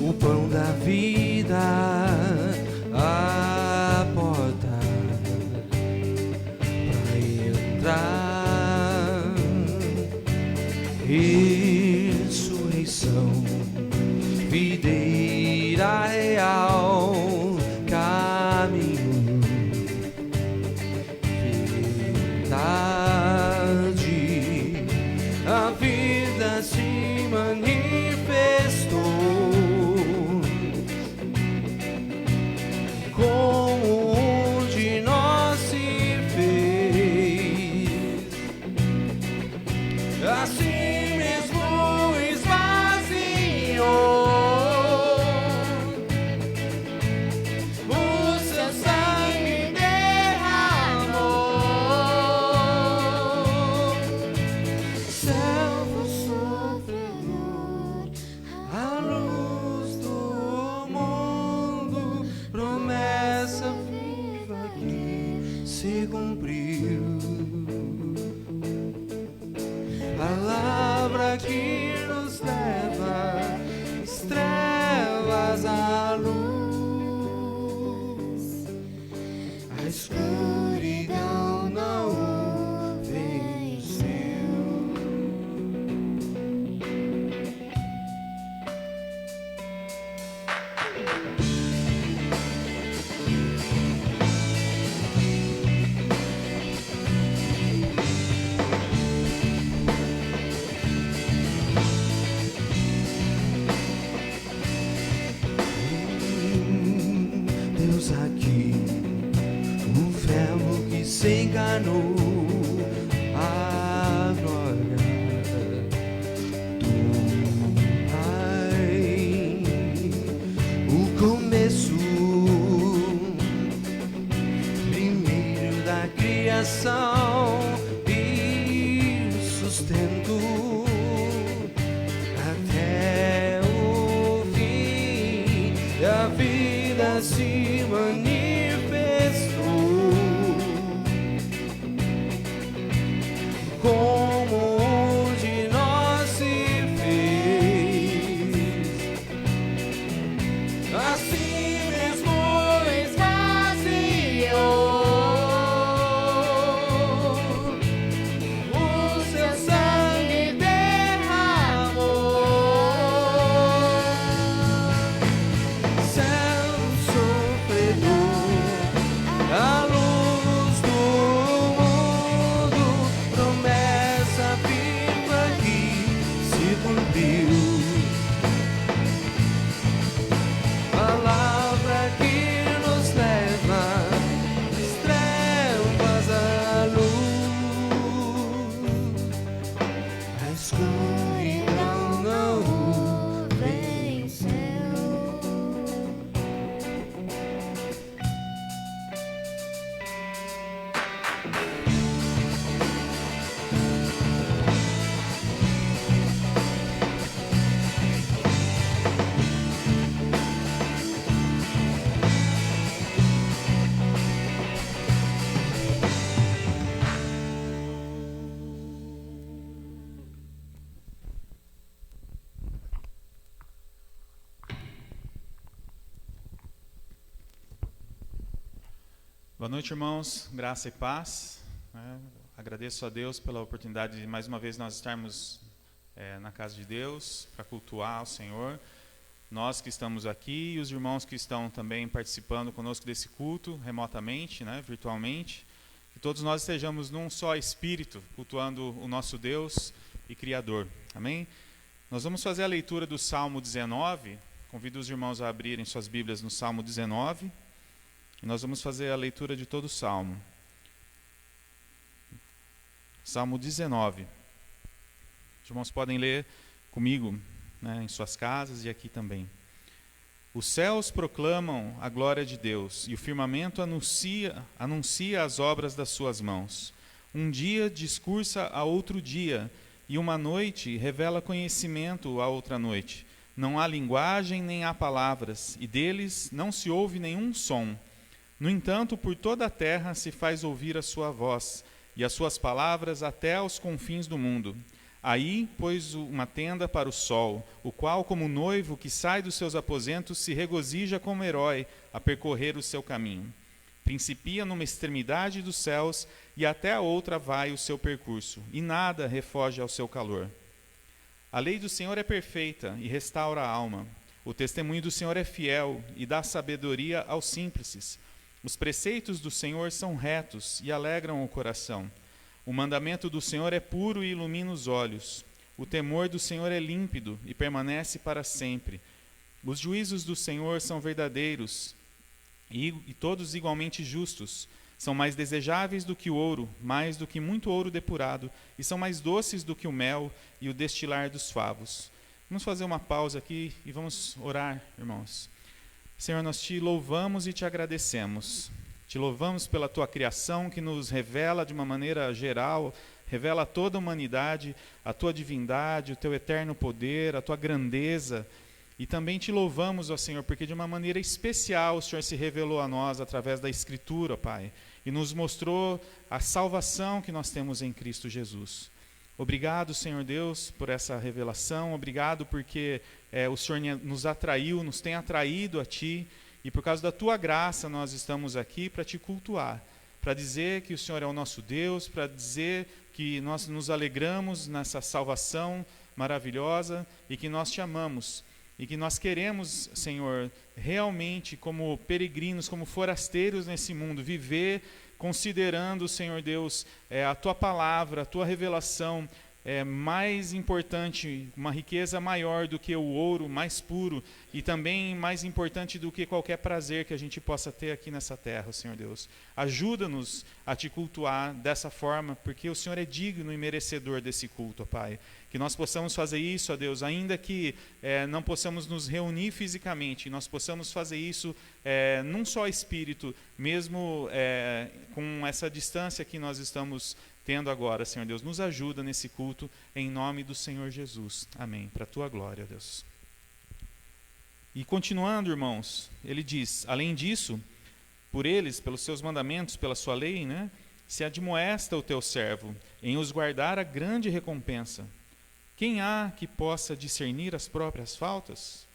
o pão da vida, a porta para entrar, ressurreição, videira real, caminho, verdade, a vida se manifestou como um de nós se fez, assim mesmo esvaziou. Se cumpriu, palavra que nos leva das trevas à luz, a escuridão não o venceu. Aqui, o verbo que se encarnou, a glória do Pai, o começo, primeiro da criação e sustento até o fim da vida se manifestou como um de nós se fez, assim mesmo esvaziou o seu sangue derramou. A luz do mundo, promessa viva que se cumpriu, palavra que nos leva das trevas à luz, a escuridão não o venceu. Boa noite, irmãos, graça e paz. Agradeço a Deus pela oportunidade de mais uma vez nós estarmos na casa de Deus para cultuar ao Senhor. Nós que estamos aqui e os irmãos que estão também participando conosco desse culto remotamente, virtualmente. Que todos nós estejamos num só espírito, cultuando o nosso Deus e Criador. Amém? Nós vamos fazer a leitura do Salmo 19. Convido os irmãos a abrirem suas Bíblias no Salmo 19. E nós vamos fazer a leitura de todo o Salmo. Salmo 19. Os irmãos podem ler comigo, em suas casas e aqui também. Os céus proclamam a glória de Deus, e o firmamento anuncia as obras das suas mãos. Um dia discursa a outro dia, e uma noite revela conhecimento a outra noite. Não há linguagem nem há palavras, e deles não se ouve nenhum som. No entanto, por toda a terra se faz ouvir a sua voz, e as suas palavras até aos confins do mundo. Aí pôs uma tenda para o sol, o qual, como noivo que sai dos seus aposentos, se regozija como herói a percorrer o seu caminho. Principia numa extremidade dos céus e até a outra vai o seu percurso, e nada refoge ao seu calor. A lei do Senhor é perfeita e restaura a alma. O testemunho do Senhor é fiel e dá sabedoria aos simples. Os preceitos do Senhor são retos e alegram o coração. O mandamento do Senhor é puro e ilumina os olhos. O temor do Senhor é límpido e permanece para sempre. Os juízos do Senhor são verdadeiros e todos igualmente justos. São mais desejáveis do que o ouro, mais do que muito ouro depurado, e são mais doces do que o mel e o destilar dos favos. Vamos fazer uma pausa aqui e vamos orar, irmãos. Senhor, nós te louvamos e te agradecemos. Te louvamos pela tua criação que nos revela de uma maneira geral, revela a toda a humanidade, a tua divindade, o teu eterno poder, a tua grandeza. E também te louvamos, ó Senhor, porque de uma maneira especial o Senhor se revelou a nós através da Escritura, Pai, e nos mostrou a salvação que nós temos em Cristo Jesus. Obrigado, Senhor Deus, por essa revelação, obrigado porque o Senhor nos atraiu, nos tem atraído a Ti, e por causa da Tua graça nós estamos aqui para Te cultuar, para dizer que o Senhor é o nosso Deus, para dizer que nós nos alegramos nessa salvação maravilhosa e que nós Te amamos. E que nós queremos, Senhor, realmente como peregrinos, como forasteiros nesse mundo, viver considerando, Senhor Deus, a Tua palavra, a Tua revelação mais importante, uma riqueza maior do que o ouro mais puro e também mais importante do que qualquer prazer que a gente possa ter aqui nessa terra, Senhor Deus. Ajuda-nos a Te cultuar dessa forma, porque o Senhor é digno e merecedor desse culto, ó Pai. Que nós possamos fazer isso, ó Deus, ainda que não possamos nos reunir fisicamente, nós possamos fazer isso num só espírito, mesmo com essa distância que nós estamos tendo agora, Senhor Deus. Nos ajuda nesse culto, em nome do Senhor Jesus. Amém. Para a Tua glória, Deus. E continuando, irmãos, ele diz, além disso, por eles, pelos seus mandamentos, pela sua lei, né, se admoesta o teu servo em os guardar a grande recompensa. Quem há que possa discernir as próprias faltas?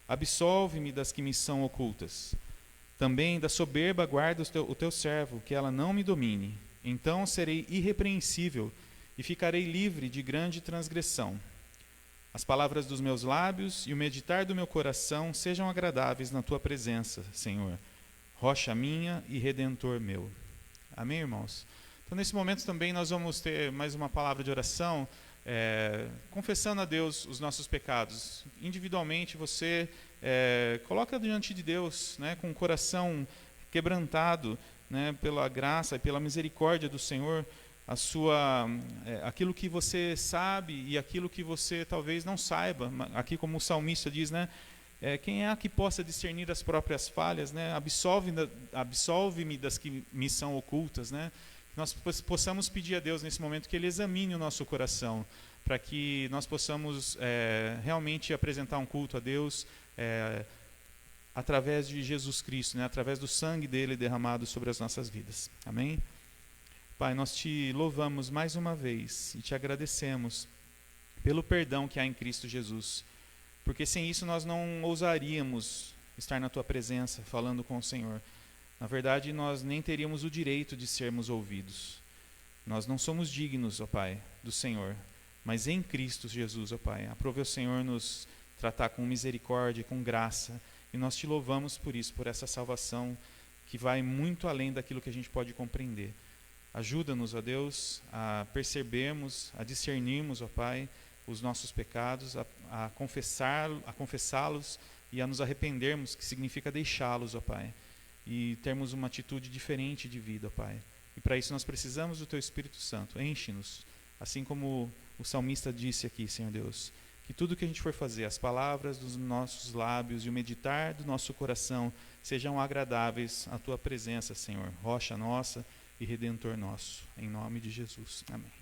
Absolve-me das que me são ocultas. Também da soberba guarda o teu servo, que ela não me domine. Então serei irrepreensível e ficarei livre de grande transgressão. As palavras dos meus lábios e o meditar do meu coração sejam agradáveis na tua presença, Senhor, rocha minha e redentor meu. Amém, irmãos? Então, nesse momento também nós vamos ter mais uma palavra de oração, confessando a Deus os nossos pecados. Individualmente, você coloca diante de Deus, né, com o coração quebrantado, né, pela graça e pela misericórdia do Senhor, aquilo que você sabe e aquilo que você talvez não saiba. Aqui, como o salmista diz, né, quem é que possa discernir as próprias falhas, né? Absolve-me das que me são ocultas, né? Nós possamos pedir a Deus nesse momento que Ele examine o nosso coração, para que nós possamos realmente apresentar um culto a Deus através de Jesus Cristo, né? Através do sangue dele derramado sobre as nossas vidas. Amém? Pai, nós te louvamos mais uma vez e te agradecemos pelo perdão que há em Cristo Jesus, porque sem isso nós não ousaríamos estar na tua presença falando com o Senhor. Na verdade, nós nem teríamos o direito de sermos ouvidos. Nós não somos dignos, ó Pai, do Senhor, mas em Cristo Jesus, ó Pai, aprove o Senhor nos tratar com misericórdia e com graça. E nós te louvamos por isso, por essa salvação que vai muito além daquilo que a gente pode compreender. Ajuda-nos, ó Deus, a percebermos, a discernirmos, ó Pai, os nossos pecados, a confessá-los e a nos arrependermos, que significa deixá-los, ó Pai, e termos uma atitude diferente de vida, ó Pai. E para isso nós precisamos do Teu Espírito Santo. Enche-nos, assim como o salmista disse aqui, Senhor Deus, que tudo que a gente for fazer, as palavras dos nossos lábios e o meditar do nosso coração sejam agradáveis à Tua presença, Senhor, rocha nossa e Redentor nosso, em nome de Jesus. Amém.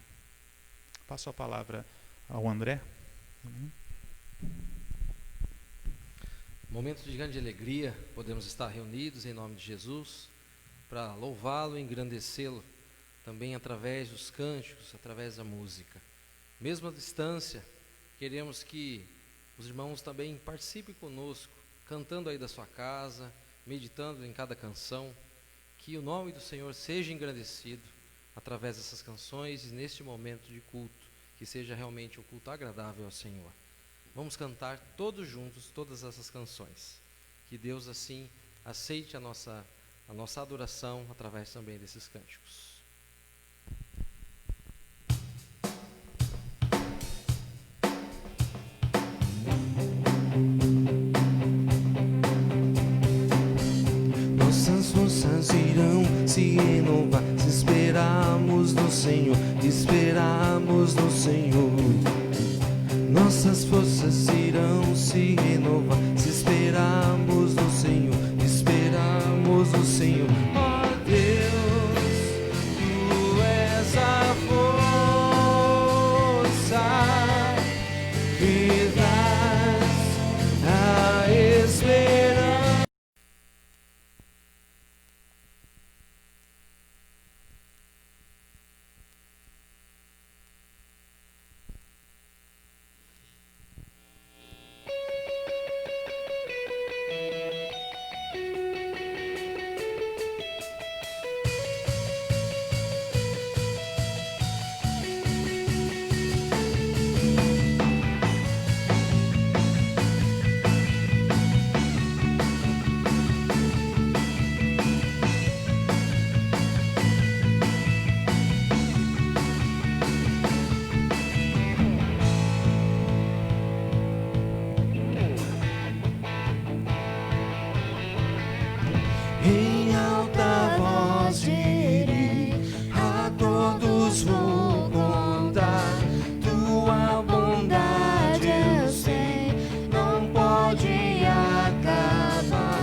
Passo a palavra ao André. Amém. Momento de grande alegria, podemos estar reunidos em nome de Jesus para louvá-lo e engrandecê-lo, também através dos cânticos, através da música. Mesmo à distância, queremos que os irmãos também participem conosco, cantando aí da sua casa, meditando em cada canção, que o nome do Senhor seja engrandecido através dessas canções e neste momento de culto, que seja realmente um culto agradável ao Senhor. Vamos cantar todos juntos todas essas canções. Que Deus assim aceite a nossa adoração através também desses cânticos. Nossas forças irão se renovar se esperarmos no Senhor, esperarmos no Senhor. Nossas forças irão se renovar se esperarmos no Senhor, esperarmos no Senhor. Ó Deus, Tu és a força que traz a esperança. Em alta voz direi, a todos vou contar. Tua bondade eu sei, não pode acabar.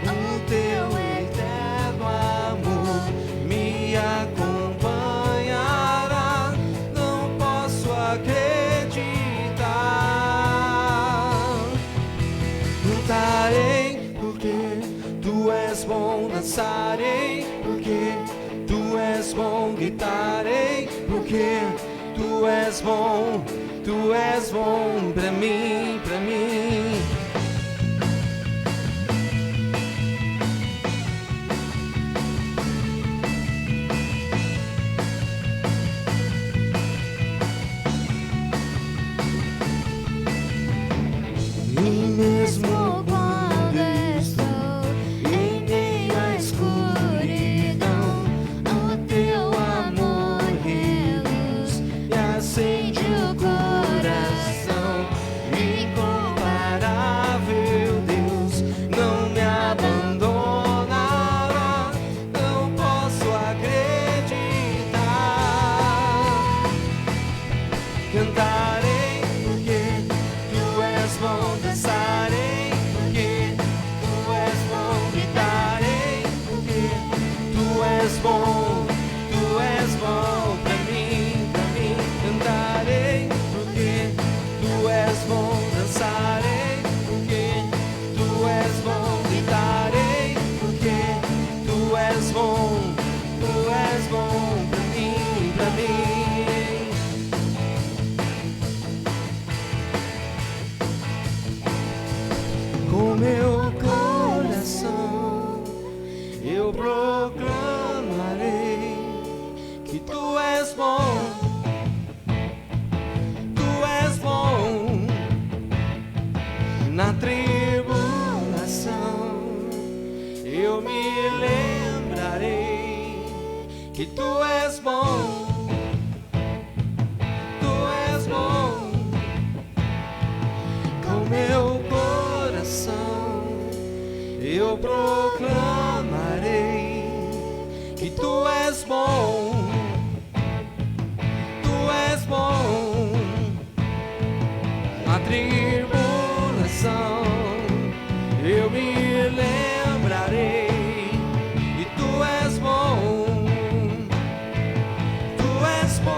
O teu eterno amor me acompanhará. Não posso acreditar. Cantarei porque Tu és bom, dançarei porque Tu és bom, gritarei porque Tu és bom pra mim, pra mim. E mesmo quando estou em meio à escuridão, o Teu amor reluz e acende o coração. Incomparável Deus, não me abandonará. Não posso acreditar. Cantarei porque Tu és bom, dançarei porque Tu és bom, gritarei porque Tu és bom pra mim, pra mim. Cantarei porque Tu és bom, dançarei porque Tu és bom, gritarei porque Tu és bom pra mim, pra mim. Com meu coração eu proclamarei que Tu és bom, Tu és bom. Na tribulação eu me lembrarei que Tu és bom, Tu és bom. Com meu coração eu proclamarei que Tu és bom, Tu és bom. Na tribulação eu me lembrarei que Tu és bom, Tu és bom.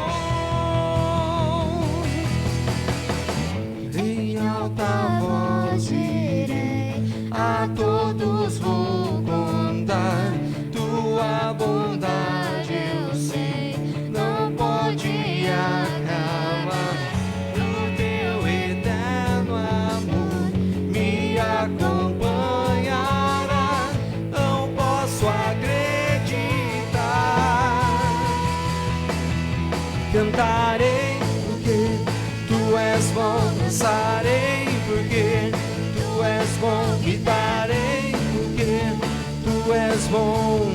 Em alta voz direi, a todos vou contar. Tua bondade eu sei, não pode acabar. bom, gritarei porque tu és bom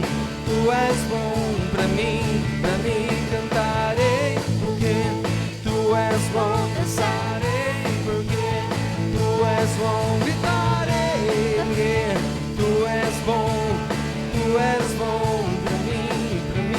pra mim cantarei porque tu és bom, dançarei porque tu és bom, gritarei porque tu és bom pra mim, pra mim.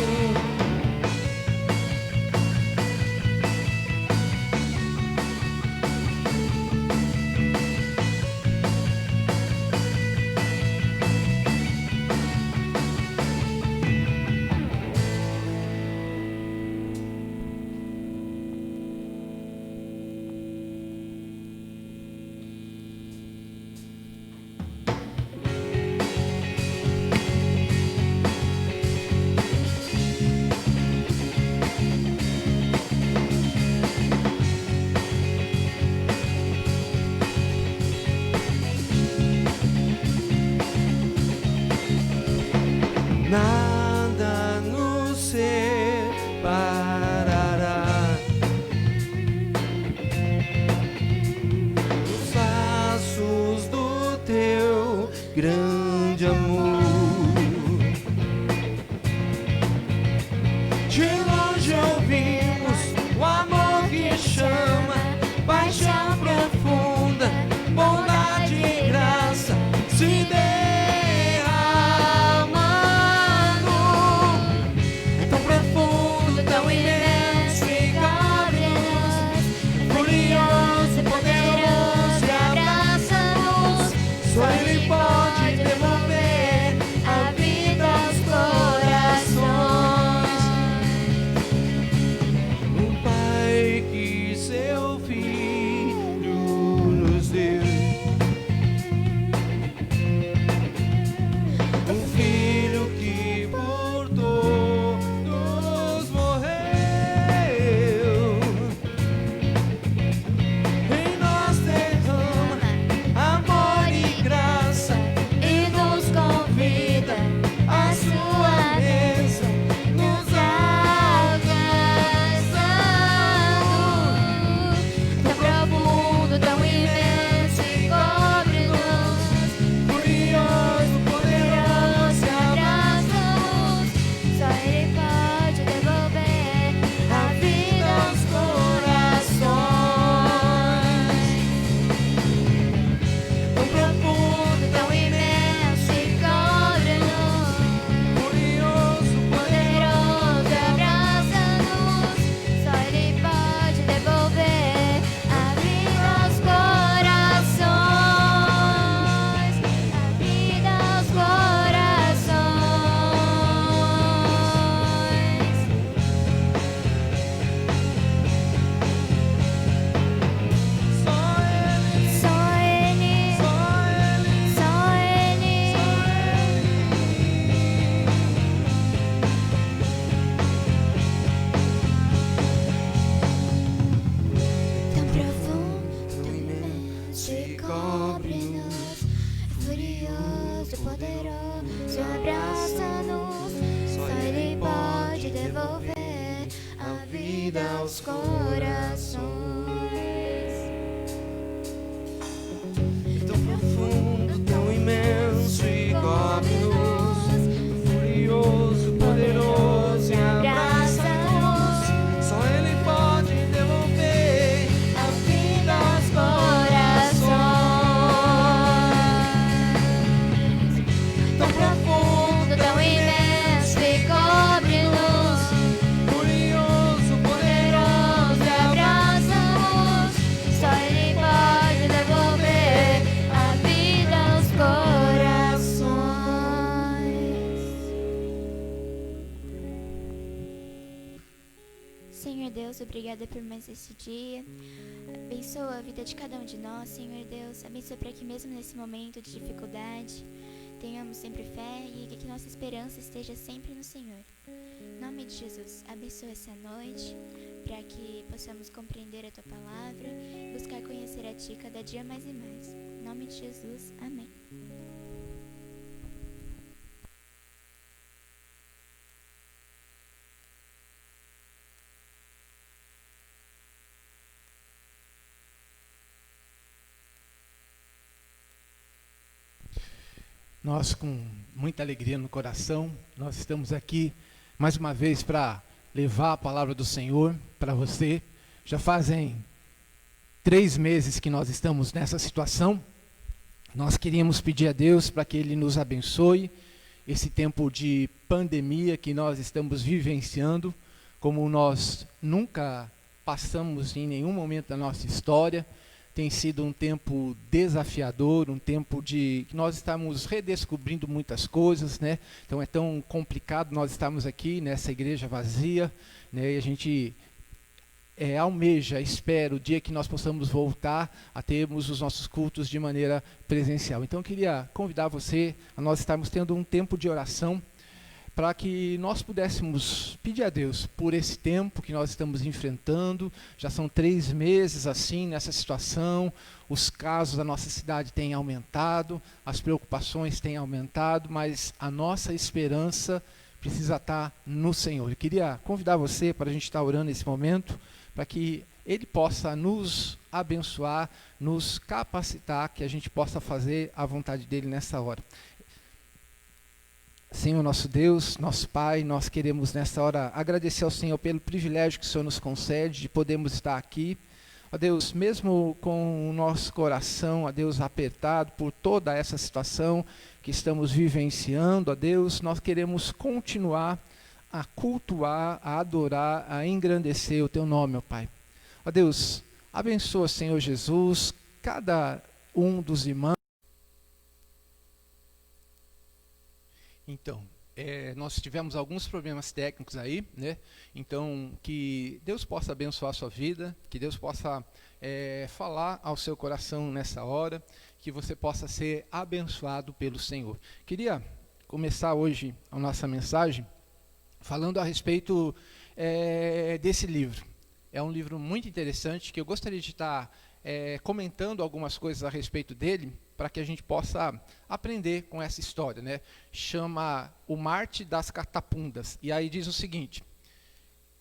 Nada nos separará dos laços do teu grande amor. De longe ouvimos o amor que chama, paixão profunda, bondade e graça se aos corações. Tão profundo, tão imenso e cobre-nos, furioso, poderoso e abraça-nos. Só Ele pode devolver a vida aos corações. Tão profundo, tão imenso e cobre-nos, furioso, poderoso e abraça-nos. Só Ele pode devolver a vida aos corações. Senhor Deus, obrigada por mais esse dia. Abençoa a vida de cada um de nós, Senhor Deus. Abençoa para que mesmo nesse momento de dificuldade tenhamos sempre fé e que nossa esperança esteja sempre no Senhor. Em nome de Jesus, abençoa essa noite para que possamos compreender a Tua Palavra e buscar conhecer a Ti cada dia mais e mais. Em nome de Jesus, amém. Nós, com muita alegria no coração, nós estamos aqui mais uma vez para levar a palavra do Senhor para você. Já fazem 3 meses que nós estamos nessa situação. Nós queríamos pedir a Deus para que Ele nos abençoe esse tempo de pandemia que nós estamos vivenciando, como nós nunca passamos em nenhum momento da nossa história. Tem sido um tempo desafiador, um tempo que nós estamos redescobrindo muitas coisas, né? Então é tão complicado nós estarmos aqui nessa igreja vazia, né? E a gente almeja, espera o dia que nós possamos voltar a termos os nossos cultos de maneira presencial. Então eu queria convidar você a nós estarmos tendo um tempo de oração para que nós pudéssemos pedir a Deus por esse tempo que nós estamos enfrentando. Já são 3 meses assim nessa situação, os casos da nossa cidade têm aumentado, as preocupações têm aumentado, mas a nossa esperança precisa estar no Senhor. Eu queria convidar você para a gente estar orando nesse momento, para que Ele possa nos abençoar, nos capacitar, que a gente possa fazer a vontade dEle nessa hora. Senhor nosso Deus, nosso Pai, nós queremos nessa hora agradecer ao Senhor pelo privilégio que o Senhor nos concede de podermos estar aqui. Ó Deus, mesmo com o nosso coração, ó Deus, apertado por toda essa situação que estamos vivenciando, ó Deus, nós queremos continuar a cultuar, a adorar, a engrandecer o Teu nome, ó Pai. Ó Deus, abençoa, Senhor Jesus, cada um dos irmãos. Então, nós tivemos alguns problemas técnicos aí, né? Então, que Deus possa abençoar a sua vida, que Deus possa falar ao seu coração nessa hora, que você possa ser abençoado pelo Senhor. Queria começar hoje a nossa mensagem falando a respeito desse livro. É um livro muito interessante que eu gostaria de estar comentando algumas coisas a respeito dele, para que a gente possa aprender com essa história, né? Chama O Marte das Catapundas. E aí diz o seguinte: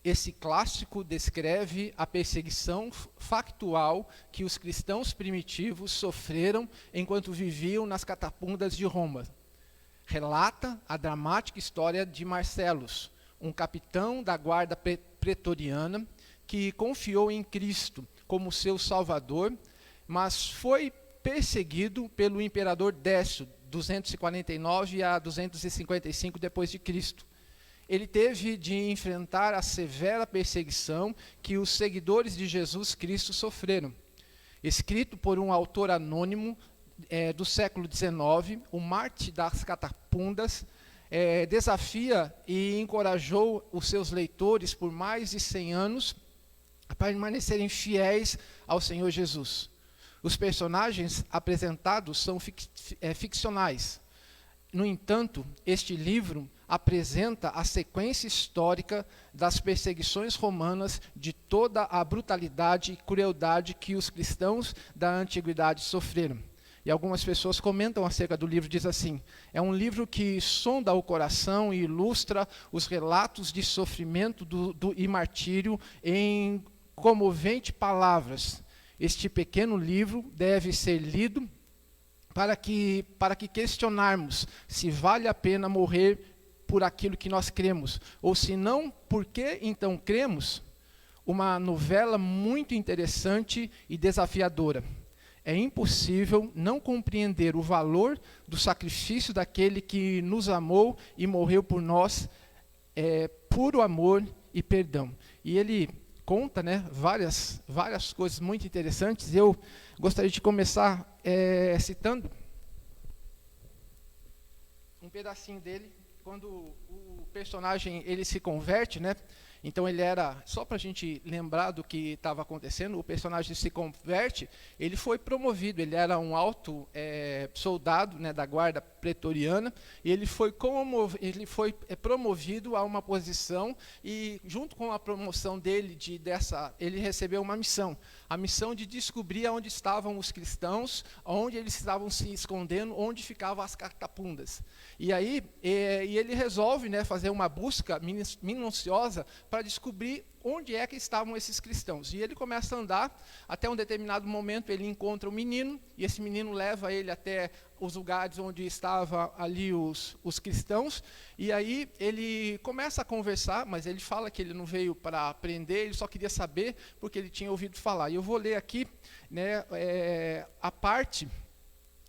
esse clássico descreve a perseguição factual que os cristãos primitivos sofreram enquanto viviam nas catapundas de Roma. Relata a dramática história de Marcellus, um capitão da guarda pretoriana que confiou em Cristo como seu salvador, mas foi perseguido pelo imperador Décio, 249 a 255 depois de Cristo. Ele teve de enfrentar a severa perseguição que os seguidores de Jesus Cristo sofreram. Escrito por um autor anônimo do século XIX, O Marte das Catapundas desafia e encorajou os seus leitores por mais de 100 anos a permanecerem fiéis ao Senhor Jesus. Os personagens apresentados são ficcionais. No entanto, este livro apresenta a sequência histórica das perseguições romanas, de toda a brutalidade e crueldade que os cristãos da antiguidade sofreram. E algumas pessoas comentam acerca do livro, diz assim: é um livro que sonda o coração e ilustra os relatos de sofrimento e martírio em comovente palavras. Este pequeno livro deve ser lido para que questionarmos se vale a pena morrer por aquilo que nós cremos, ou se não, por que então cremos? Uma novela muito interessante e desafiadora. É impossível não compreender o valor do sacrifício daquele que nos amou e morreu por nós, puro amor e perdão. E ele conta, né, várias coisas muito interessantes. Eu gostaria de começar citando um pedacinho dele, quando o personagem ele se converte, né? Então ele era, só para a gente lembrar do que estava acontecendo, o personagem se converte, ele foi promovido, ele era um alto soldado, né, da guarda pretoriana, e ele foi promovido a uma posição, e junto com a promoção dele, ele recebeu uma missão, a missão de descobrir onde estavam os cristãos, onde eles estavam se escondendo, onde ficavam as catapundas. E aí ele resolve, né, fazer uma busca minuciosa para descobrir onde é que estavam esses cristãos. E ele começa a andar, até um determinado momento ele encontra um menino, e esse menino leva ele até os lugares onde estavam ali os cristãos, e aí ele começa a conversar, mas ele fala que ele não veio para aprender, ele só queria saber porque ele tinha ouvido falar. E eu vou ler aqui, né, a parte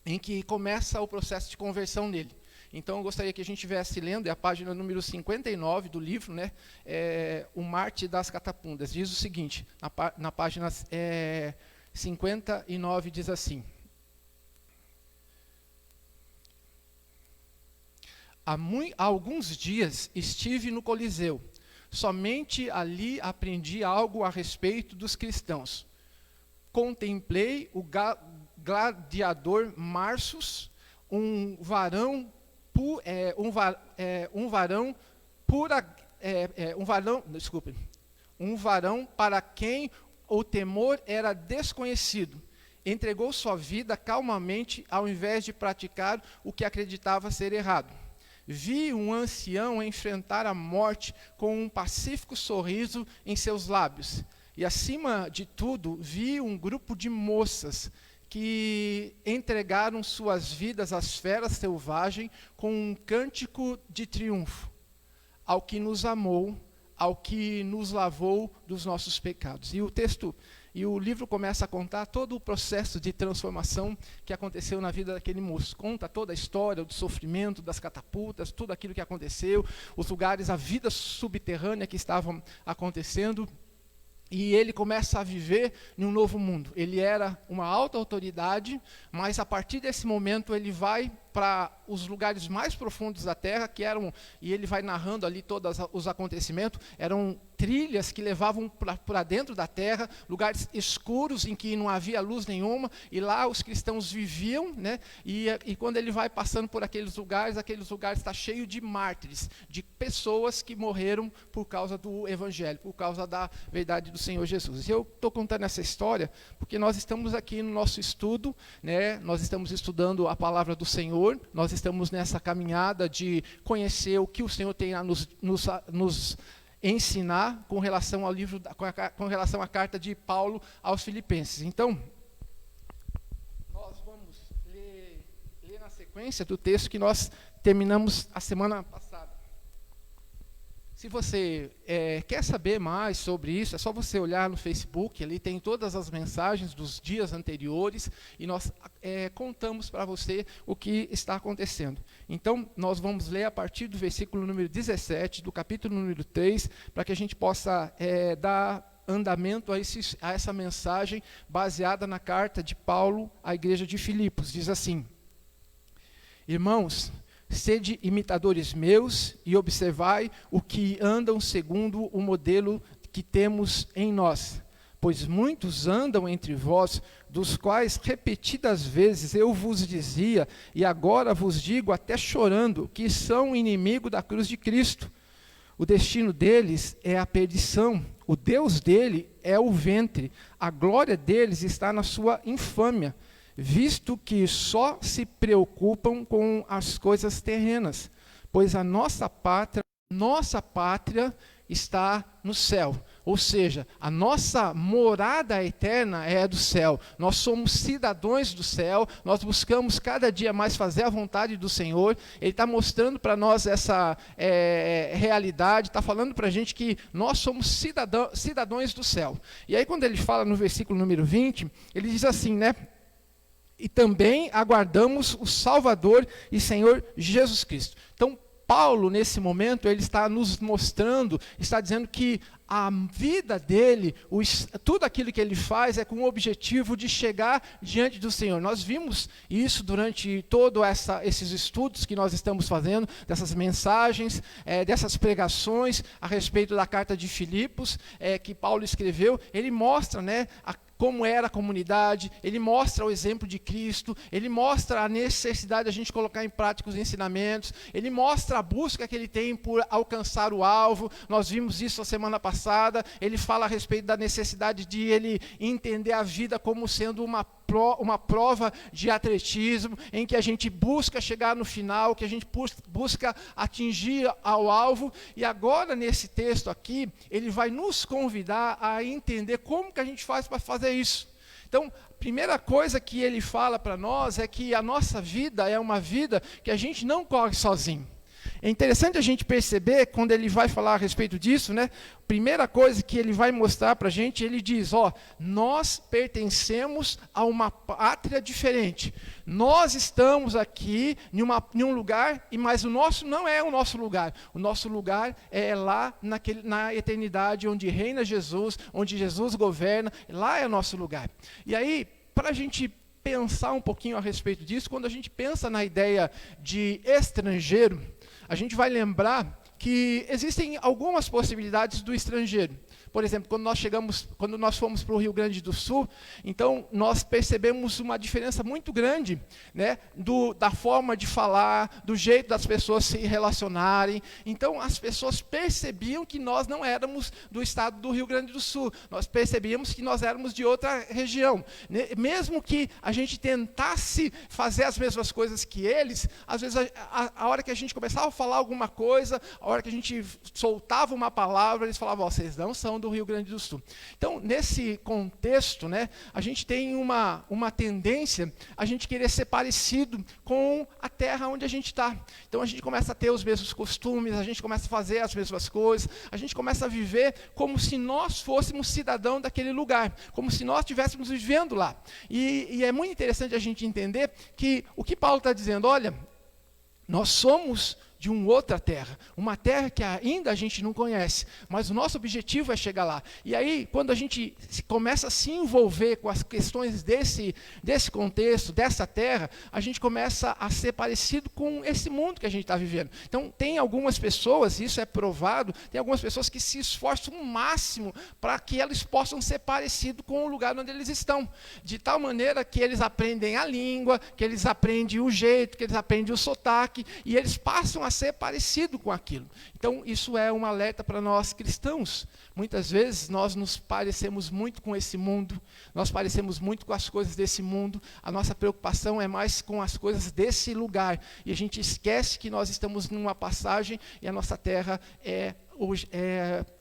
em que começa o processo de conversão dele. Então, eu gostaria que a gente estivesse lendo, é a página número 59 do livro, né, O Mártir das Catapundas. Diz o seguinte, na página 59 diz assim: Há alguns dias estive no Coliseu. Somente ali aprendi algo a respeito dos cristãos. Contemplei o gladiador Marsus, um varão para quem o temor era desconhecido. Entregou sua vida calmamente ao invés de praticar o que acreditava ser errado. Vi um ancião enfrentar a morte com um pacífico sorriso em seus lábios. E, acima de tudo, vi um grupo de moças que entregaram suas vidas às feras selvagens com um cântico de triunfo, ao que nos amou, ao que nos lavou dos nossos pecados. E o livro começa a contar todo o processo de transformação que aconteceu na vida daquele moço. Conta toda a história do sofrimento, das catapultas, tudo aquilo que aconteceu, os lugares, a vida subterrânea que estavam acontecendo. E ele começa a viver em um novo mundo. Ele era uma alta autoridade, mas a partir desse momento ele vai para os lugares mais profundos da terra, e ele vai narrando ali todos os acontecimentos, eram trilhas que levavam para dentro da terra, lugares escuros em que não havia luz nenhuma, e lá os cristãos viviam, né? E quando ele vai passando por aqueles lugares estão cheios de mártires, de pessoas que morreram por causa do Evangelho, por causa da verdade do Senhor Jesus. E eu estou contando essa história porque nós estamos aqui no nosso estudo, né? Nós estamos estudando a palavra do Senhor, nós estamos nessa caminhada de conhecer o que o Senhor tem a nos ensinar com relação ao livro, com relação à carta de Paulo aos Filipenses. Então, nós vamos ler na sequência do texto que nós terminamos a semana passada. Se você quer saber mais sobre isso, é só você olhar no Facebook, ali tem todas as mensagens dos dias anteriores, e nós contamos para você o que está acontecendo. Então, nós vamos ler a partir do versículo número 17, do capítulo número 3, para que a gente possa dar andamento a essa mensagem baseada na carta de Paulo à igreja de Filipos. Diz assim: Irmãos, sede imitadores meus e observai o que andam segundo o modelo que temos em nós. Pois muitos andam entre vós, dos quais repetidas vezes eu vos dizia, e agora vos digo até chorando, que são inimigos da cruz de Cristo. O destino deles é a perdição, o Deus dele é o ventre, a glória deles está na sua infâmia, visto que só se preocupam com as coisas terrenas, pois a nossa pátria está no céu. Ou seja, a nossa morada eterna é do céu. Nós somos cidadãos do céu, nós buscamos cada dia mais fazer a vontade do Senhor. Ele está mostrando para nós essa realidade, está falando para a gente que nós somos cidadãos do céu. E aí quando ele fala no versículo número 20, ele diz assim, né? E também aguardamos o Salvador e Senhor Jesus Cristo. Então, Paulo, nesse momento, ele está nos mostrando, está dizendo que a vida dele, tudo aquilo que ele faz é com o objetivo de chegar diante do Senhor. Nós vimos isso durante todos esses estudos que nós estamos fazendo, dessas mensagens, dessas pregações a respeito da carta de Filipos, que Paulo escreveu. Ele mostra, né, como era a comunidade, ele mostra o exemplo de Cristo, ele mostra a necessidade de a gente colocar em prática os ensinamentos, ele mostra a busca que ele tem por alcançar o alvo. Nós vimos isso a semana passada, ele fala a respeito da necessidade de ele entender a vida como sendo uma uma prova de atletismo, em que a gente busca chegar no final, que a gente busca atingir ao alvo. E agora, nesse texto aqui, ele vai nos convidar a entender como que a gente faz para fazer isso. Então, a primeira coisa que ele fala para nós é que a nossa vida é uma vida que a gente não corre sozinho. É interessante a gente perceber, quando ele vai falar a respeito disso, né? Primeira coisa que ele vai mostrar para a gente, ele diz, nós pertencemos a uma pátria diferente. Nós estamos aqui em um lugar, mas o nosso não é o nosso lugar. O nosso lugar é lá na eternidade, onde reina Jesus, onde Jesus governa, lá é o nosso lugar. E aí, para a gente pensar um pouquinho a respeito disso, quando a gente pensa na ideia de estrangeiro, a gente vai lembrar que existem algumas possibilidades do estrangeiro. Por exemplo, quando nós fomos para o Rio Grande do Sul, então nós percebemos uma diferença muito grande, né, da forma de falar, do jeito das pessoas se relacionarem. Então as pessoas percebiam que nós não éramos do estado do Rio Grande do Sul, nós percebíamos que nós éramos de outra região. Mesmo que a gente tentasse fazer as mesmas coisas que eles, às vezes a hora que a gente começava a falar alguma coisa, a hora que a gente soltava uma palavra, eles falavam, vocês não são do Rio Grande do Sul. Então, nesse contexto, né, a gente tem uma tendência a gente querer ser parecido com a terra onde a gente está. Então, a gente começa a ter os mesmos costumes, a gente começa a fazer as mesmas coisas, a gente começa a viver como se nós fôssemos cidadão daquele lugar, como se nós estivéssemos vivendo lá. E é muito interessante a gente entender que o que Paulo está dizendo, olha, nós somos de uma outra terra, uma terra que ainda a gente não conhece, mas o nosso objetivo é chegar lá. E aí, quando a gente começa a se envolver com as questões desse contexto, dessa terra, a gente começa a ser parecido com esse mundo que a gente está vivendo. Então, tem algumas pessoas, isso é provado, tem algumas pessoas que se esforçam o máximo para que elas possam ser parecidos com o lugar onde eles estão, de tal maneira que eles aprendem a língua, que eles aprendem o jeito, que eles aprendem o sotaque, e eles passam a ser parecido com aquilo. Então, isso é um alerta para nós cristãos. Muitas vezes, nós nos parecemos muito com esse mundo, nós parecemos muito com as coisas desse mundo, a nossa preocupação é mais com as coisas desse lugar, e a gente esquece que nós estamos numa passagem, e a nossa terra é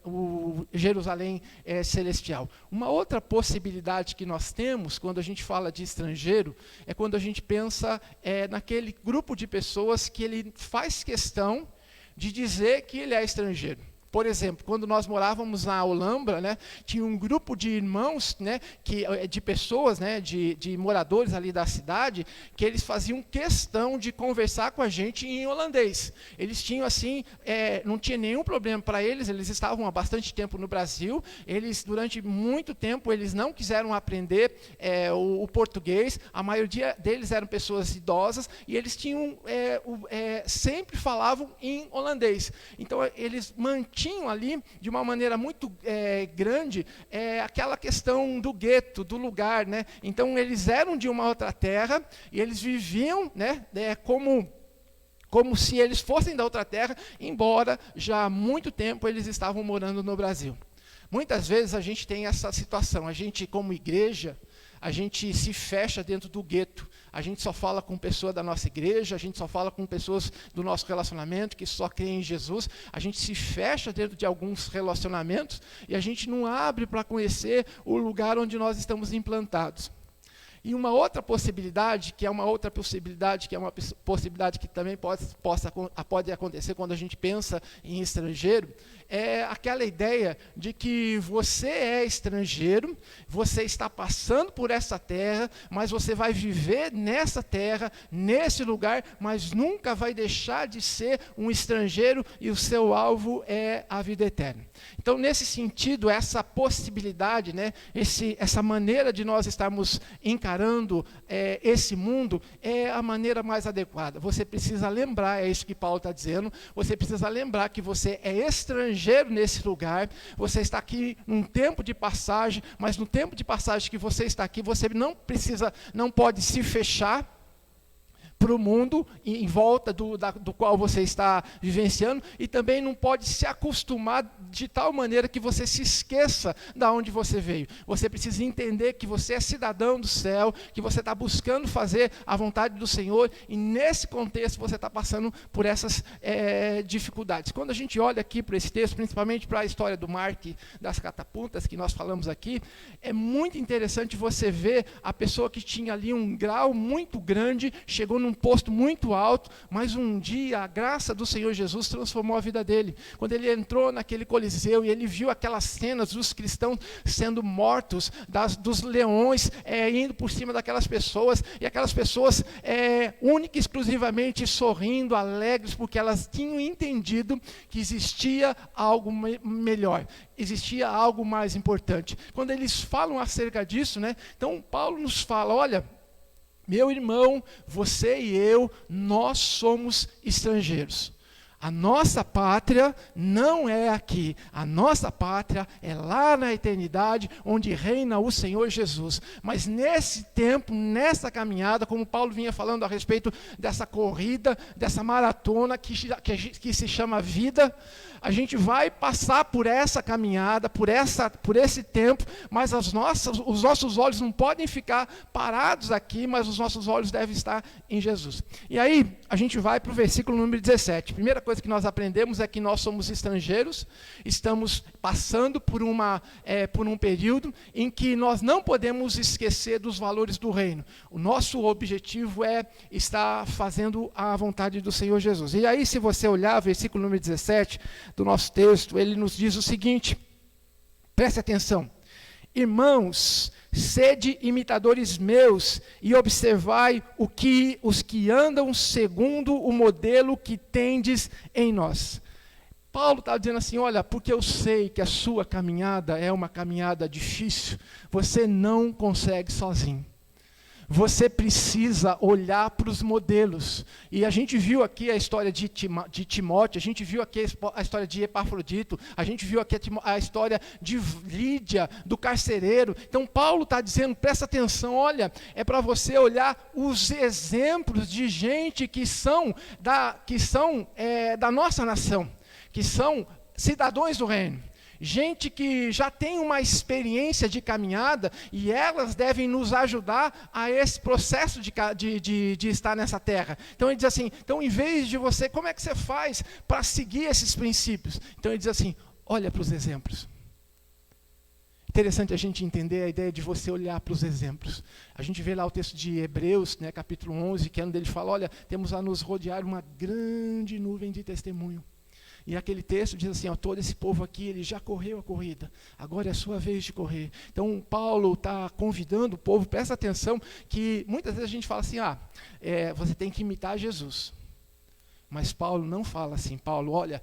o Jerusalém celestial. Uma outra possibilidade que nós temos, quando a gente fala de estrangeiro, é quando a gente pensa naquele grupo de pessoas que ele faz questão de dizer que ele é estrangeiro. Por exemplo, quando nós morávamos na Olambra, né, tinha um grupo de irmãos, né, de pessoas, né, de moradores ali da cidade, que eles faziam questão de conversar com a gente em holandês. Eles tinham assim, não tinha nenhum problema para eles estavam há bastante tempo no Brasil, durante muito tempo, eles não quiseram aprender o português, a maioria deles eram pessoas idosas, e eles tinham, sempre falavam em holandês. Então, eles mantinham ali, de uma maneira muito grande, aquela questão do gueto, do lugar, né? Então, eles eram de uma outra terra, e eles viviam, né, como se eles fossem da outra terra, embora já há muito tempo eles estavam morando no Brasil. Muitas vezes a gente tem essa situação, a gente como igreja, a gente se fecha dentro do gueto, a gente só fala com pessoas da nossa igreja, a gente só fala com pessoas do nosso relacionamento, que só creem em Jesus, a gente se fecha dentro de alguns relacionamentos, e a gente não abre para conhecer o lugar onde nós estamos implantados. E uma outra possibilidade, que é uma possibilidade que também pode acontecer quando a gente pensa em estrangeiro, é aquela ideia de que você é estrangeiro, você está passando por essa terra, mas você vai viver nessa terra, nesse lugar, mas nunca vai deixar de ser um estrangeiro, e o seu alvo é a vida eterna. Então, nesse sentido, essa possibilidade, né, essa maneira de nós estarmos encarando esse mundo é a maneira mais adequada. Você precisa lembrar, é isso que Paulo está dizendo, você precisa lembrar que você é estrangeiro nesse lugar, você está aqui num tempo de passagem, mas no tempo de passagem que você está aqui, você não pode se fechar, para o mundo em volta do qual você está vivenciando, e também não pode se acostumar de tal maneira que você se esqueça da onde você veio. Você precisa entender que você é cidadão do céu, que você está buscando fazer a vontade do Senhor, e nesse contexto você está passando por essas dificuldades. Quando a gente olha aqui para esse texto, principalmente para a história do mar das catapultas que nós falamos aqui, é muito interessante você ver a pessoa que tinha ali um grau muito grande, chegou num posto muito alto, mas um dia a graça do Senhor Jesus transformou a vida dele. Quando ele entrou naquele coliseu e ele viu aquelas cenas dos cristãos sendo mortos, dos leões indo por cima daquelas pessoas, e aquelas pessoas única e exclusivamente sorrindo, alegres, porque elas tinham entendido que existia algo melhor, existia algo mais importante. Quando eles falam acerca disso, né, então Paulo nos fala, olha, meu irmão, você e eu, nós somos estrangeiros. A nossa pátria não é aqui, a nossa pátria é lá na eternidade, onde reina o Senhor Jesus. Mas nesse tempo, nessa caminhada, como Paulo vinha falando a respeito dessa corrida, dessa maratona que se chama vida, a gente vai passar por essa caminhada, por esse tempo, mas os nossos olhos não podem ficar parados aqui, mas os nossos olhos devem estar em Jesus. E aí, a gente vai para o versículo número 17. Primeira coisa que nós aprendemos é que nós somos estrangeiros, estamos passando por um período em que nós não podemos esquecer dos valores do reino. O nosso objetivo é estar fazendo a vontade do Senhor Jesus. E aí, se você olhar, versículo número 17 do nosso texto, ele nos diz o seguinte, preste atenção: irmãos, sede imitadores meus e observai os que andam segundo o modelo que tendes em nós. Paulo está dizendo assim, olha, porque eu sei que a sua caminhada é uma caminhada difícil, você não consegue sozinho. Você precisa olhar para os modelos. E a gente viu aqui a história de Timóteo, a gente viu aqui a história de Epafrodito, a gente viu aqui a história de Lídia, do carcereiro. Então Paulo está dizendo, presta atenção, olha, é para você olhar os exemplos de gente que são da nossa nação, que são cidadãos do reino. Gente que já tem uma experiência de caminhada, e elas devem nos ajudar a esse processo de estar nessa terra. Então ele diz assim, então em vez de você, como é que você faz para seguir esses princípios? Então ele diz assim, olha para os exemplos. Interessante a gente entender a ideia de você olhar para os exemplos. A gente vê lá o texto de Hebreus, né, capítulo 11, que é onde ele fala, olha, temos a nos rodear uma grande nuvem de testemunho. E aquele texto diz assim, ó, todo esse povo aqui, ele já correu a corrida, agora é a sua vez de correr. Então Paulo está convidando o povo, presta atenção, que muitas vezes a gente fala assim, você tem que imitar Jesus. Mas Paulo não fala assim. Paulo, olha,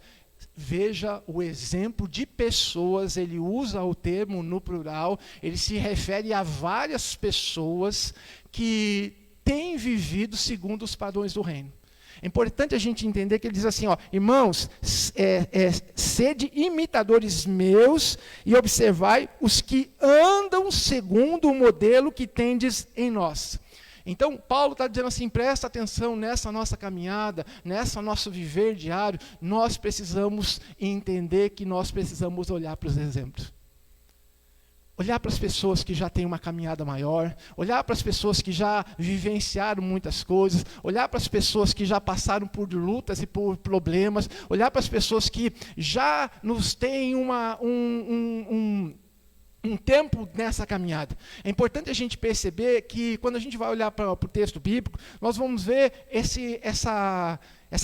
veja o exemplo de pessoas, ele usa o termo no plural, ele se refere a várias pessoas que têm vivido segundo os padrões do reino. É importante a gente entender que ele diz assim, ó, irmãos, sede imitadores meus e observai os que andam segundo o modelo que tendes em nós. Então, Paulo está dizendo assim, presta atenção nessa nossa caminhada, nessa nosso viver diário, nós precisamos entender que nós precisamos olhar para os exemplos. Olhar para as pessoas que já têm uma caminhada maior, olhar para as pessoas que já vivenciaram muitas coisas, olhar para as pessoas que já passaram por lutas e por problemas, olhar para as pessoas que já nos têm um tempo nessa caminhada. É importante a gente perceber que quando a gente vai olhar para o texto bíblico, nós vamos ver essa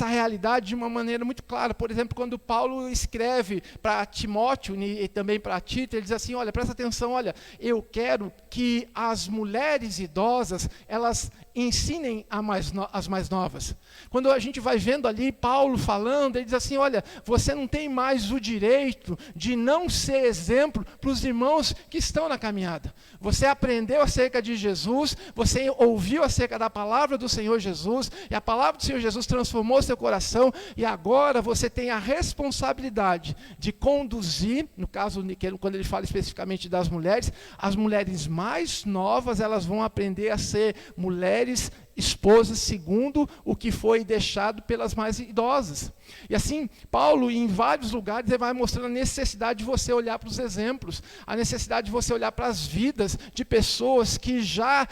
realidade de uma maneira muito clara. Por exemplo, quando Paulo escreve para Timóteo e também para Tito, ele diz assim, olha, presta atenção, olha, eu quero que as mulheres idosas, elas ensinem as mais novas. Quando a gente vai vendo ali Paulo falando, ele diz assim, olha, você não tem mais o direito de não ser exemplo para os irmãos que estão na caminhada. Você aprendeu acerca de Jesus, você ouviu acerca da palavra do Senhor Jesus, e a palavra do Senhor Jesus transformou seu coração, e agora você tem a responsabilidade de conduzir, no caso, quando ele fala especificamente das mulheres, as mulheres mais novas, elas vão aprender a ser mulheres esposas segundo o que foi deixado pelas mais idosas. E assim, Paulo, em vários lugares, ele vai mostrando a necessidade de você olhar para os exemplos, a necessidade de você olhar para as vidas de pessoas que já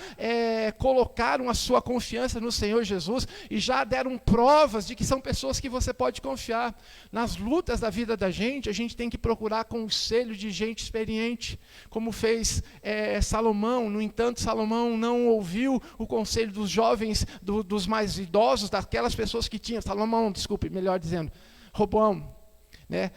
colocaram a sua confiança no Senhor Jesus e já deram provas de que são pessoas que você pode confiar. Nas lutas da vida da gente, a gente tem que procurar conselho de gente experiente, como fez Salomão. No entanto, Salomão não ouviu o conselho dos jovens, dos mais idosos, daquelas pessoas que tinham, melhor dizendo, Roboão, né?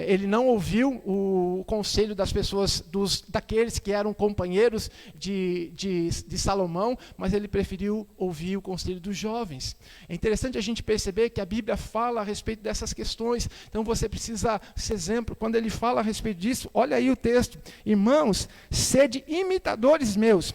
Ele não ouviu o conselho das pessoas, daqueles que eram companheiros de Salomão, mas ele preferiu ouvir o conselho dos jovens. É interessante a gente perceber que a Bíblia fala a respeito dessas questões, então você precisa ser exemplo. Quando ele fala a respeito disso, olha aí o texto: irmãos, sede imitadores meus.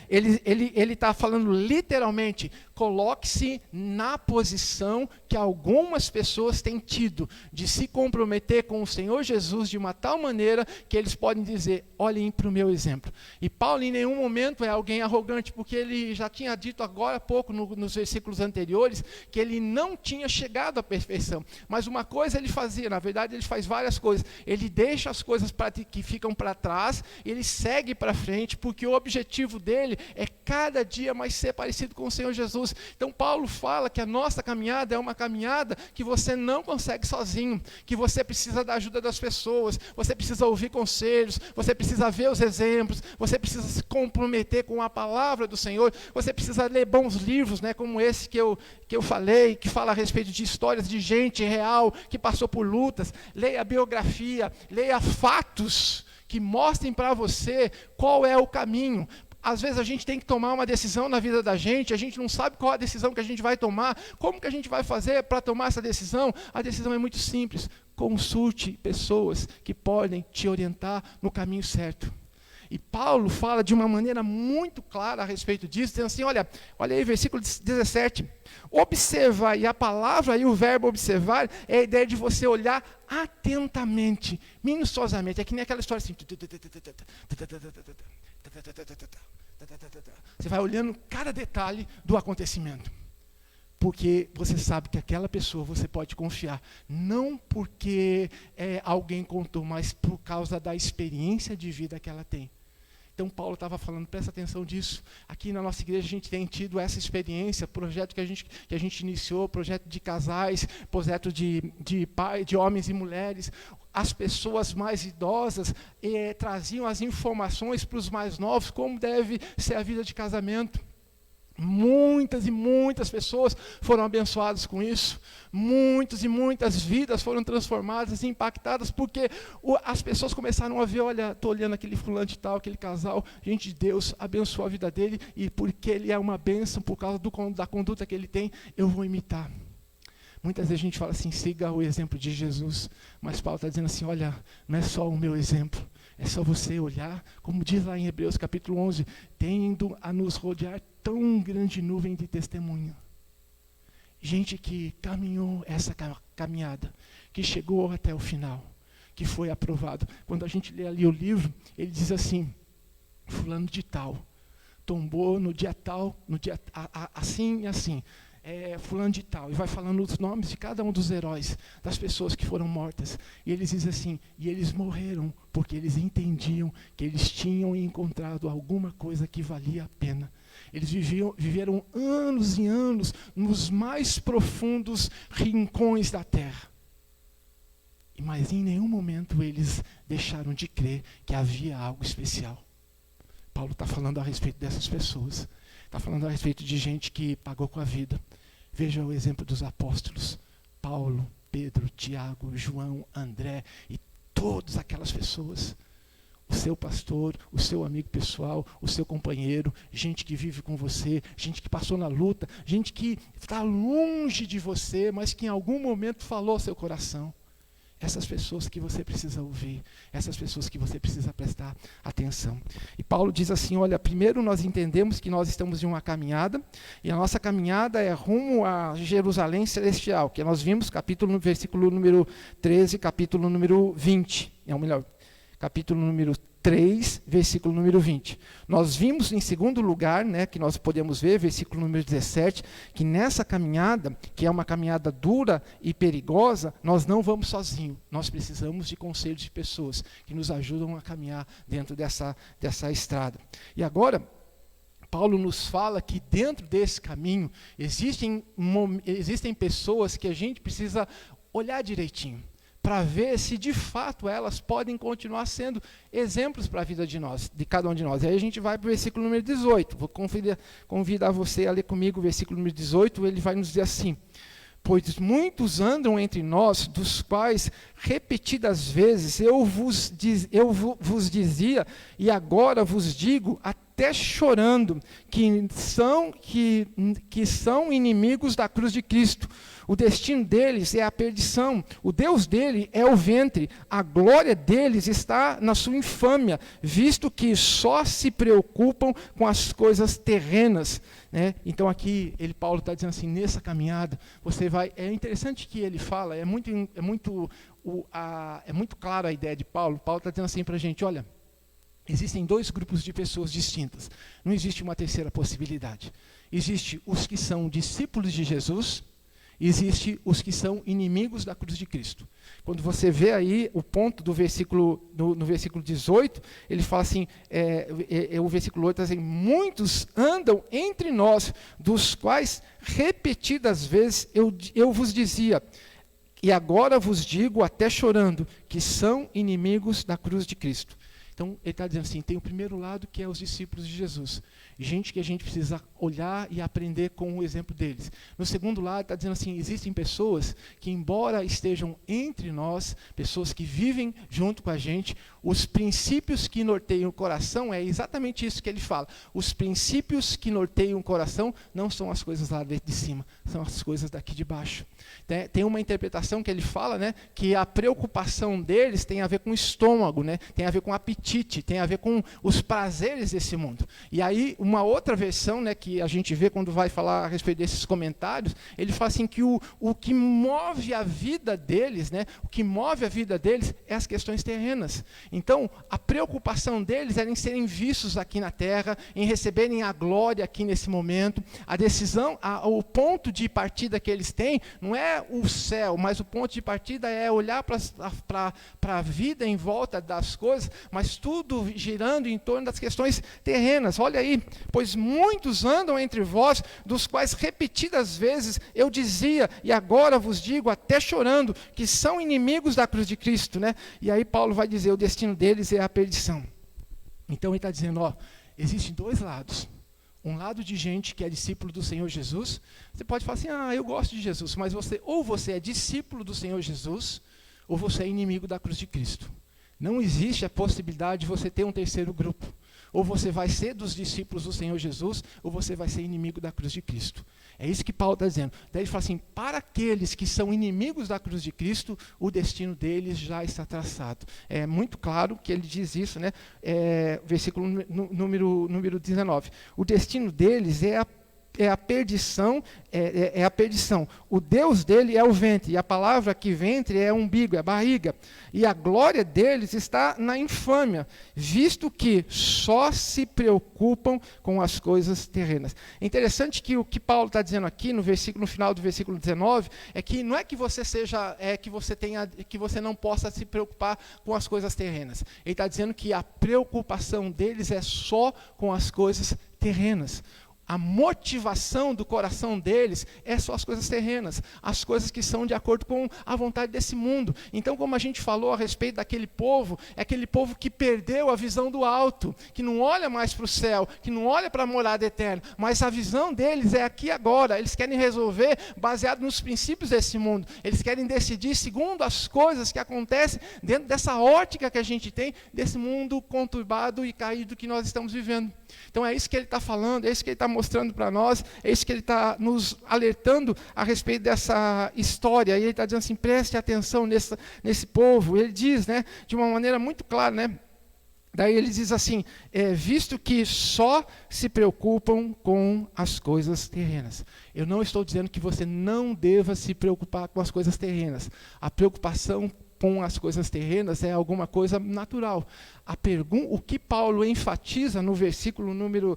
Ele está falando literalmente, coloque-se na posição que algumas pessoas têm tido, de se comprometer com o Senhor Jesus de uma tal maneira que eles podem dizer, olhem para o meu exemplo. E Paulo em nenhum momento é alguém arrogante, porque ele já tinha dito agora há pouco, nos versículos anteriores, que ele não tinha chegado à perfeição. Mas uma coisa ele fazia, na verdade ele faz várias coisas, ele deixa as coisas que ficam para trás, ele segue para frente, porque o objetivo dele é cada dia mais ser parecido com o Senhor Jesus. Então Paulo fala que a nossa caminhada é uma caminhada que você não consegue sozinho, que você precisa da ajuda das pessoas, você precisa ouvir conselhos, você precisa ver os exemplos, você precisa se comprometer com a palavra do Senhor, você precisa ler bons livros, né, como esse que eu falei, que fala a respeito de histórias de gente real, que passou por lutas. Leia a biografia, leia fatos que mostrem para você qual é o caminho. Às vezes a gente tem que tomar uma decisão na vida da gente, a gente não sabe qual a decisão que a gente vai tomar, como que a gente vai fazer para tomar essa decisão? A decisão é muito simples, consulte pessoas que podem te orientar no caminho certo. E Paulo fala de uma maneira muito clara a respeito disso, dizendo assim, olha aí, versículo 17, observar, e a palavra e o verbo observar é a ideia de você olhar atentamente, minuciosamente, é que nem aquela história assim, você vai olhando cada detalhe do acontecimento, porque você sabe que aquela pessoa você pode confiar, não porque alguém contou, mas por causa da experiência de vida que ela tem. Então Paulo estava falando, presta atenção disso. Aqui na nossa igreja a gente tem tido essa experiência, projeto que a gente iniciou, projeto de casais, projeto de homens e mulheres. As pessoas mais idosas traziam as informações para os mais novos, como deve ser a vida de casamento. Muitas e muitas pessoas foram abençoadas com isso. Muitas e muitas vidas foram transformadas e impactadas, porque as pessoas começaram a ver, olha, estou olhando aquele fulano de tal, aquele casal, gente de Deus abençoou a vida dele, e porque ele é uma bênção, por causa da conduta que ele tem, eu vou imitar. Muitas vezes a gente fala assim, siga o exemplo de Jesus, mas Paulo está dizendo assim, olha, não é só o meu exemplo, é só você olhar, como diz lá em Hebreus capítulo 11, tendo a nos rodear tão grande nuvem de testemunho. Gente que caminhou essa caminhada, que chegou até o final, que foi aprovado. Quando a gente lê ali o livro, ele diz assim, fulano de tal, tombou no dia tal, no dia assim e assim. Fulano de tal, e vai falando os nomes de cada um dos heróis, das pessoas que foram mortas, e eles dizem assim, e eles morreram porque eles entendiam que eles tinham encontrado alguma coisa que valia a pena. Eles viveram anos e anos nos mais profundos rincões da terra, mas em nenhum momento eles deixaram de crer que havia algo especial. Paulo está falando a respeito dessas pessoas, está falando a respeito de gente que pagou com a vida. Veja o exemplo dos apóstolos, Paulo, Pedro, Tiago, João, André e todas aquelas pessoas. O seu pastor, o seu amigo pessoal, o seu companheiro, gente que vive com você, gente que passou na luta, gente que está longe de você, mas que em algum momento falou ao seu coração. Essas pessoas que você precisa ouvir, essas pessoas que você precisa prestar atenção. E Paulo diz assim, olha, primeiro nós entendemos que nós estamos em uma caminhada, e a nossa caminhada é rumo a Jerusalém Celestial, que nós vimos, versículo número 13, capítulo número 20, ou melhor, capítulo número 3, versículo número 20. Nós vimos em segundo lugar, né, que nós podemos ver, versículo número 17, que nessa caminhada, que é uma caminhada dura e perigosa, nós não vamos sozinhos. Nós precisamos de conselhos de pessoas que nos ajudam a caminhar dentro dessa estrada. E agora, Paulo nos fala que dentro desse caminho existem pessoas que a gente precisa olhar direitinho, para ver se de fato elas podem continuar sendo exemplos para a vida de cada um de nós. E aí a gente vai para o versículo número 18. Vou convidar você a ler comigo o versículo número 18, ele vai nos dizer assim: pois muitos andam entre nós, dos quais repetidas vezes eu vos dizia, e agora vos digo, até chorando, que são inimigos da cruz de Cristo. O destino deles é a perdição, o Deus dele é o ventre, a glória deles está na sua infâmia, visto que só se preocupam com as coisas terrenas. Né? Então aqui Paulo está dizendo assim, nessa caminhada, você vai... É interessante que ele fala, é muito claro a ideia de Paulo. Paulo está dizendo assim para a gente, olha, existem dois grupos de pessoas distintas, não existe uma terceira possibilidade. Existe os que são discípulos de Jesus, existe os que são inimigos da cruz de Cristo. Quando você vê aí o ponto do versículo, no versículo 18, ele fala assim, o versículo 8 assim, muitos andam entre nós, dos quais repetidas vezes eu vos dizia, e agora vos digo, até chorando, que são inimigos da cruz de Cristo. Então, ele está dizendo assim, tem o primeiro lado que é os discípulos de Jesus. Gente que a gente precisa olhar e aprender com o exemplo deles. No segundo lado, está dizendo assim, existem pessoas que, embora estejam entre nós, pessoas que vivem junto com a gente, os princípios que norteiam o coração, é exatamente isso que ele fala. Os princípios que norteiam o coração não são as coisas lá de cima, são as coisas daqui de baixo. Tem uma interpretação que ele fala, né, que a preocupação deles tem a ver com o estômago, né, tem a ver com apetite, tem a ver com os prazeres desse mundo. E aí, uma outra versão, né, que a gente vê quando vai falar a respeito desses comentários, ele fala assim que o que move a vida deles, né, o que move a vida deles é as questões terrenas. Então, a preocupação deles era em serem vistos aqui na terra, em receberem a glória aqui nesse momento. A decisão, o ponto de partida que eles têm não é o céu, mas o ponto de partida é olhar para a vida em volta das coisas, mas tudo girando em torno das questões terrenas. Olha aí, pois muitos andam entre vós, dos quais repetidas vezes eu dizia, e agora vos digo, até chorando, que são inimigos da cruz de Cristo. Né? E aí Paulo vai dizer, o destino deles é a perdição. Então ele está dizendo, existem dois lados. Um lado de gente que é discípulo do Senhor Jesus. Você pode falar assim, eu gosto de Jesus, mas você é discípulo do Senhor Jesus, ou você é inimigo da cruz de Cristo. Não existe a possibilidade de você ter um terceiro grupo. Ou você vai ser dos discípulos do Senhor Jesus, ou você vai ser inimigo da cruz de Cristo. É isso que Paulo está dizendo. Daí ele fala assim, para aqueles que são inimigos da cruz de Cristo, o destino deles já está traçado. É muito claro que ele diz isso, né? Versículo número 19. O destino deles é a perdição, é a perdição. O Deus dele é o ventre, e a palavra aqui ventre é umbigo, é barriga. E a glória deles está na infâmia, visto que só se preocupam com as coisas terrenas. É interessante que o que Paulo está dizendo aqui no final do versículo 19 é que não é que você que você não possa se preocupar com as coisas terrenas. Ele está dizendo que a preocupação deles é só com as coisas terrenas. A motivação do coração deles é só as coisas terrenas, as coisas que são de acordo com a vontade desse mundo. Então, como a gente falou a respeito daquele povo, é aquele povo que perdeu a visão do alto, que não olha mais para o céu, que não olha para a morada eterna, mas a visão deles é aqui agora. Eles querem resolver baseado nos princípios desse mundo. Eles querem decidir segundo as coisas que acontecem dentro dessa ótica que a gente tem, desse mundo conturbado e caído que nós estamos vivendo. Então é isso que ele está falando, é isso que ele está mostrando para nós, é isso que ele está nos alertando a respeito dessa história. E ele está dizendo assim, preste atenção nesse povo. Ele diz, né, de uma maneira muito clara, né? Daí ele diz assim, visto que só se preocupam com as coisas terrenas. Eu não estou dizendo que você não deva se preocupar com as coisas terrenas. A preocupação com as coisas terrenas é alguma coisa natural. O que Paulo enfatiza no versículo número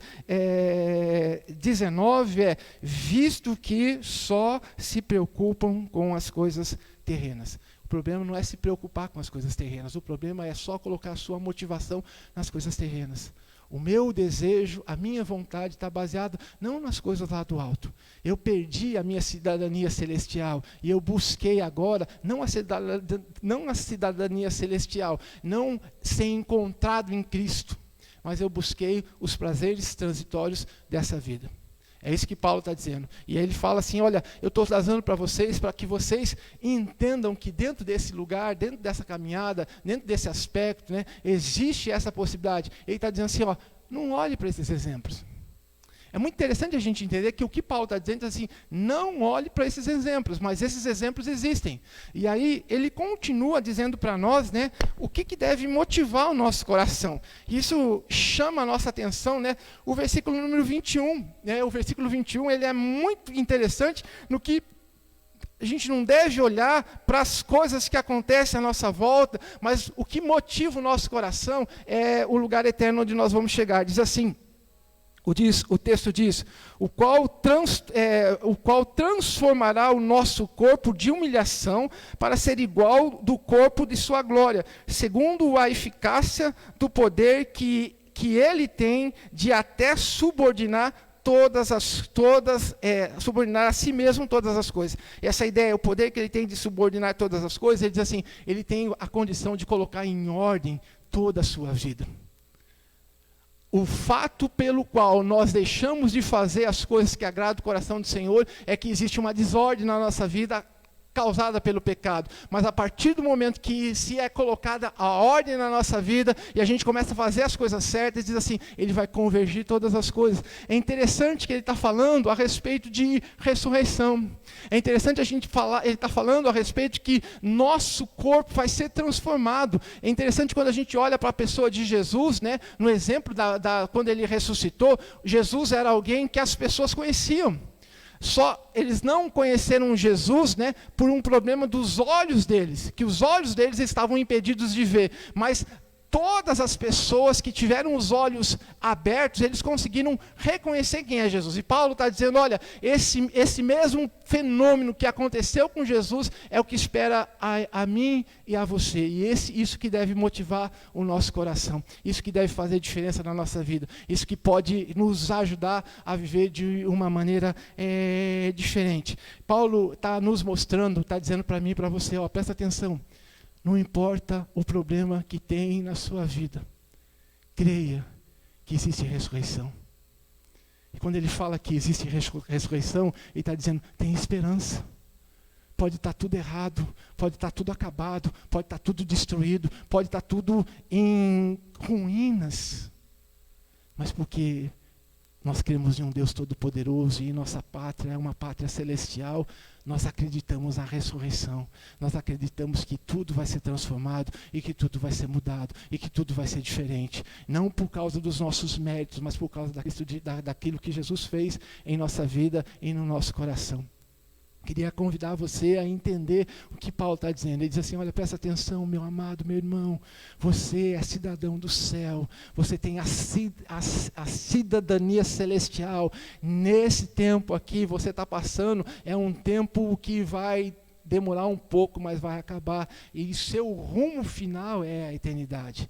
19 é: visto que só se preocupam com as coisas terrenas. O problema não é se preocupar com as coisas terrenas, o problema é só colocar a sua motivação nas coisas terrenas. O meu desejo, a minha vontade está baseada não nas coisas lá do alto. Eu perdi a minha cidadania celestial e eu busquei agora, não a cidadania celestial, não ser encontrado em Cristo, mas eu busquei os prazeres transitórios dessa vida. É isso que Paulo está dizendo. E aí ele fala assim: olha, eu estou trazendo para vocês, para que vocês entendam que dentro desse lugar, dentro dessa caminhada, dentro desse aspecto, né, existe essa possibilidade. Ele está dizendo assim: ó, não olhe para esses exemplos. É muito interessante a gente entender que o que Paulo está dizendo é assim: não olhe para esses exemplos, mas esses exemplos existem. E aí ele continua dizendo para nós, né, o que deve motivar o nosso coração. Isso chama a nossa atenção, né, o versículo número 21. Né, o versículo 21 ele é muito interessante no que a gente não deve olhar para as coisas que acontecem à nossa volta, mas o que motiva o nosso coração é o lugar eterno onde nós vamos chegar. Diz assim: o texto diz: o qual transformará o nosso corpo de humilhação para ser igual do corpo de sua glória, segundo a eficácia do poder que ele tem de até subordinar subordinar a si mesmo todas as coisas. E essa ideia, o poder que ele tem de subordinar todas as coisas, ele diz assim: ele tem a condição de colocar em ordem toda a sua vida. O fato pelo qual nós deixamos de fazer as coisas que agradam o coração do Senhor é que existe uma desordem na nossa vida causada pelo pecado. Mas a partir do momento que se é colocada a ordem na nossa vida e a gente começa a fazer as coisas certas, diz assim: ele vai convergir todas as coisas. É interessante que ele está falando a respeito de ressurreição. É interessante a gente falar, ele está falando a respeito de que nosso corpo vai ser transformado. É interessante quando a gente olha para a pessoa de Jesus, né, no exemplo quando ele ressuscitou, Jesus era alguém que as pessoas conheciam. Só eles não conheceram Jesus, né, por um problema dos olhos deles, que os olhos deles estavam impedidos de ver, mas todas as pessoas que tiveram os olhos abertos, eles conseguiram reconhecer quem é Jesus. E Paulo está dizendo: olha, esse mesmo fenômeno que aconteceu com Jesus é o que espera a mim e a você. E isso que deve motivar o nosso coração. Isso que deve fazer diferença na nossa vida. Isso que pode nos ajudar a viver de uma maneira diferente. Paulo está nos mostrando, está dizendo para mim e para você: ó, presta atenção. Não importa o problema que tem na sua vida, creia que existe ressurreição. E quando ele fala que existe ressurreição, ele está dizendo: tem esperança. Pode estar tudo errado, pode estar tudo acabado, pode estar tudo destruído, pode estar tudo em ruínas. Mas porque nós cremos em um Deus Todo-Poderoso e nossa pátria é uma pátria celestial, nós acreditamos na ressurreição. Nós acreditamos que tudo vai ser transformado e que tudo vai ser mudado e que tudo vai ser diferente. Não por causa dos nossos méritos, mas por causa daquilo que Jesus fez em nossa vida e no nosso coração. Queria convidar você a entender o que Paulo está dizendo. Ele diz assim: olha, presta atenção, meu amado, meu irmão. Você é cidadão do céu. Você tem a cidadania celestial. Nesse tempo aqui, você está passando, é um tempo que vai demorar um pouco, mas vai acabar. E seu rumo final é a eternidade.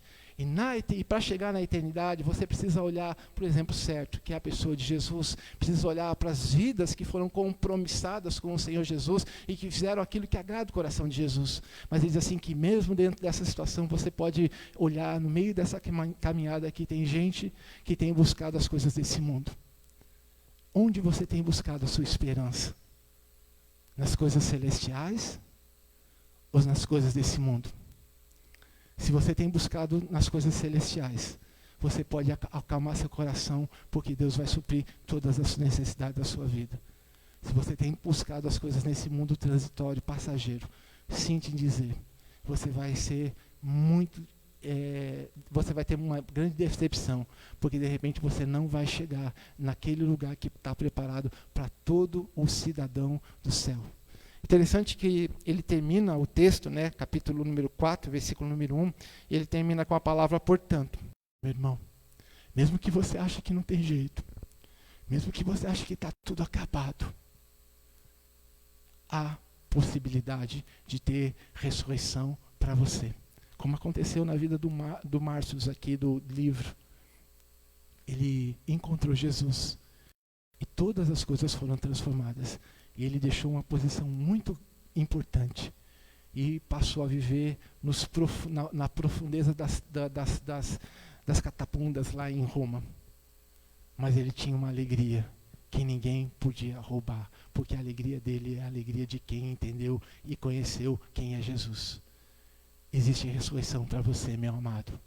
E para chegar na eternidade, você precisa olhar para o exemplo certo, que é a pessoa de Jesus. Precisa olhar para as vidas que foram compromissadas com o Senhor Jesus e que fizeram aquilo que agrada o coração de Jesus. Mas ele diz assim que mesmo dentro dessa situação, você pode olhar no meio dessa caminhada aqui, tem gente que tem buscado as coisas desse mundo. Onde você tem buscado a sua esperança? Nas coisas celestiais ou nas coisas desse mundo? Se você tem buscado nas coisas celestiais, você pode acalmar seu coração, porque Deus vai suprir todas as necessidades da sua vida. Se você tem buscado as coisas nesse mundo transitório, passageiro, sinto em dizer, você vai ser você vai ter uma grande decepção, porque de repente você não vai chegar naquele lugar que está preparado para todo o cidadão do céu. Interessante que ele termina o texto, né, capítulo número 4, versículo número 1, e ele termina com a palavra portanto. Meu irmão, mesmo que você ache que não tem jeito, mesmo que você ache que está tudo acabado, há possibilidade de ter ressurreição para você. Como aconteceu na vida do Márcio aqui do livro. Ele encontrou Jesus e todas as coisas foram transformadas. E ele deixou uma posição muito importante e passou a viver na profundeza das catapundas lá em Roma. Mas ele tinha uma alegria que ninguém podia roubar, porque a alegria dele é a alegria de quem entendeu e conheceu quem é Jesus. Existe ressurreição para você, meu amado.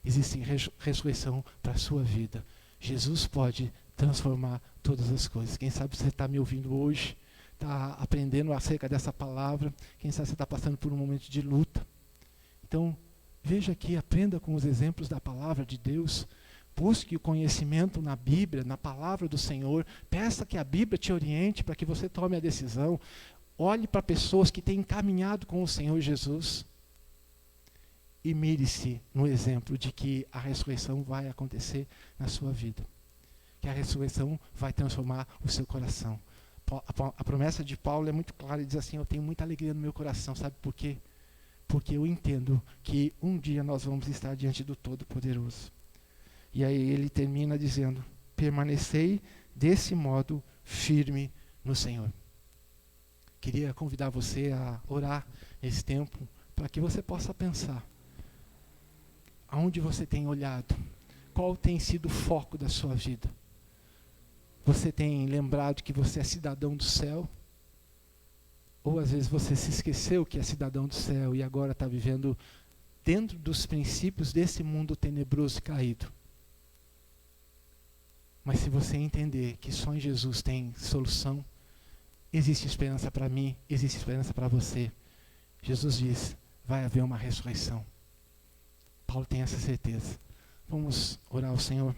Existe ressurreição para a sua vida. Jesus pode transformar todas as coisas. Quem sabe você está me ouvindo hoje, está aprendendo acerca dessa palavra. Quem sabe você está passando por um momento de luta. Então, veja aqui, aprenda com os exemplos da palavra de Deus. Busque o conhecimento na Bíblia, na palavra do Senhor. Peça que a Bíblia te oriente para que você tome a decisão. Olhe para pessoas que têm caminhado com o Senhor Jesus. E mire-se no exemplo de que a ressurreição vai acontecer na sua vida. Que a ressurreição vai transformar o seu coração. A promessa de Paulo é muito clara, ele diz assim, eu tenho muita alegria no meu coração, sabe por quê? Porque eu entendo que um dia nós vamos estar diante do Todo-Poderoso. E aí ele termina dizendo, permanecei desse modo firme no Senhor. Queria convidar você a orar nesse tempo, para que você possa pensar, aonde você tem olhado, qual tem sido o foco da sua vida. Você tem lembrado que você é cidadão do céu? Ou às vezes você se esqueceu que é cidadão do céu e agora está vivendo dentro dos princípios desse mundo tenebroso e caído. Mas se você entender que só em Jesus tem solução, existe esperança para mim, existe esperança para você. Jesus diz, vai haver uma ressurreição. Paulo tem essa certeza. Vamos orar ao Senhor.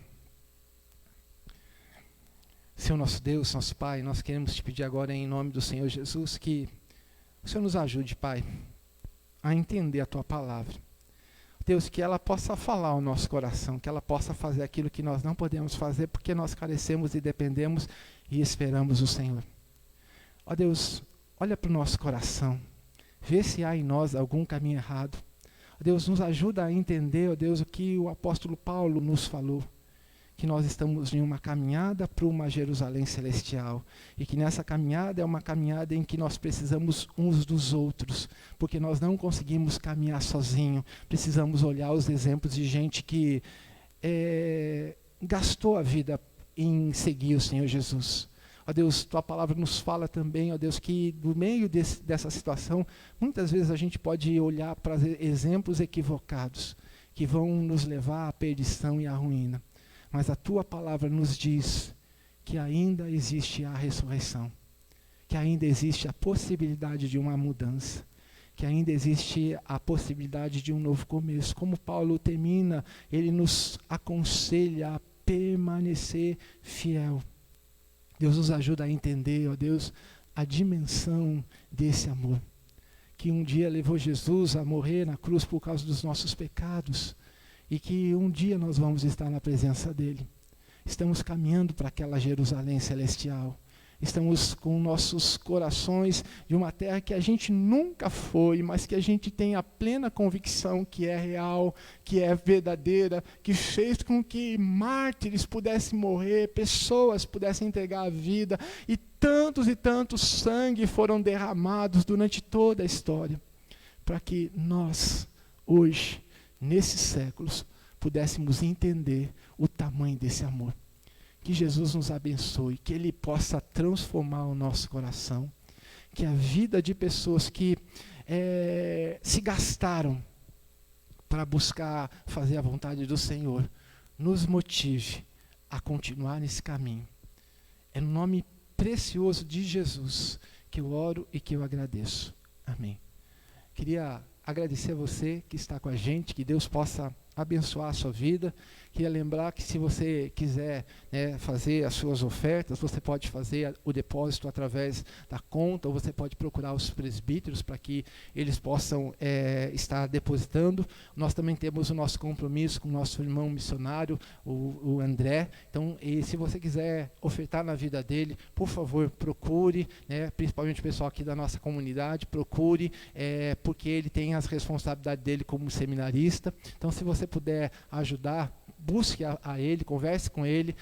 Senhor nosso Deus, nosso Pai, nós queremos te pedir agora em nome do Senhor Jesus que o Senhor nos ajude, Pai, a entender a Tua palavra. Deus, que ela possa falar ao nosso coração, que ela possa fazer aquilo que nós não podemos fazer porque nós carecemos e dependemos e esperamos o Senhor. Ó Deus, olha para o nosso coração, vê se há em nós algum caminho errado. Ó Deus, nos ajuda a entender, ó Deus, o que o apóstolo Paulo nos falou. Que nós estamos em uma caminhada para uma Jerusalém celestial. E que nessa caminhada é uma caminhada em que nós precisamos uns dos outros. Porque nós não conseguimos caminhar sozinho. Precisamos olhar os exemplos de gente que gastou a vida em seguir o Senhor Jesus. Ó Deus, Tua palavra nos fala também, ó Deus, que no meio dessa situação, muitas vezes a gente pode olhar para exemplos equivocados, que vão nos levar à perdição e à ruína. Mas a Tua palavra nos diz que ainda existe a ressurreição, que ainda existe a possibilidade de uma mudança, que ainda existe a possibilidade de um novo começo. Como Paulo termina, ele nos aconselha a permanecer fiel. Deus nos ajuda a entender, ó Deus, a dimensão desse amor, que um dia levou Jesus a morrer na cruz por causa dos nossos pecados, e que um dia nós vamos estar na presença dele. Estamos caminhando para aquela Jerusalém celestial. Estamos com nossos corações de uma terra que a gente nunca foi, mas que a gente tem a plena convicção que é real, que é verdadeira, que fez com que mártires pudessem morrer, pessoas pudessem entregar a vida, e tantos sangue foram derramados durante toda a história, para que nós, hoje, nesses séculos, pudéssemos entender o tamanho desse amor. Que Jesus nos abençoe, que Ele possa transformar o nosso coração, que a vida de pessoas que se gastaram para buscar fazer a vontade do Senhor, nos motive a continuar nesse caminho. É no nome precioso de Jesus que eu oro e que eu agradeço. Amém. Queria agradecer a você que está com a gente, que Deus possa abençoar a sua vida. Queria lembrar que se você quiser, né, fazer as suas ofertas, você pode fazer o depósito através da conta, ou você pode procurar os presbíteros para que eles possam estar depositando. Nós também temos o nosso compromisso com o nosso irmão missionário, o André. Então, e se você quiser ofertar na vida dele, por favor, procure, né, principalmente o pessoal aqui da nossa comunidade, procure, porque ele tem as responsabilidades dele como seminarista. Então, se você puder ajudar, busque a ele, converse com ele,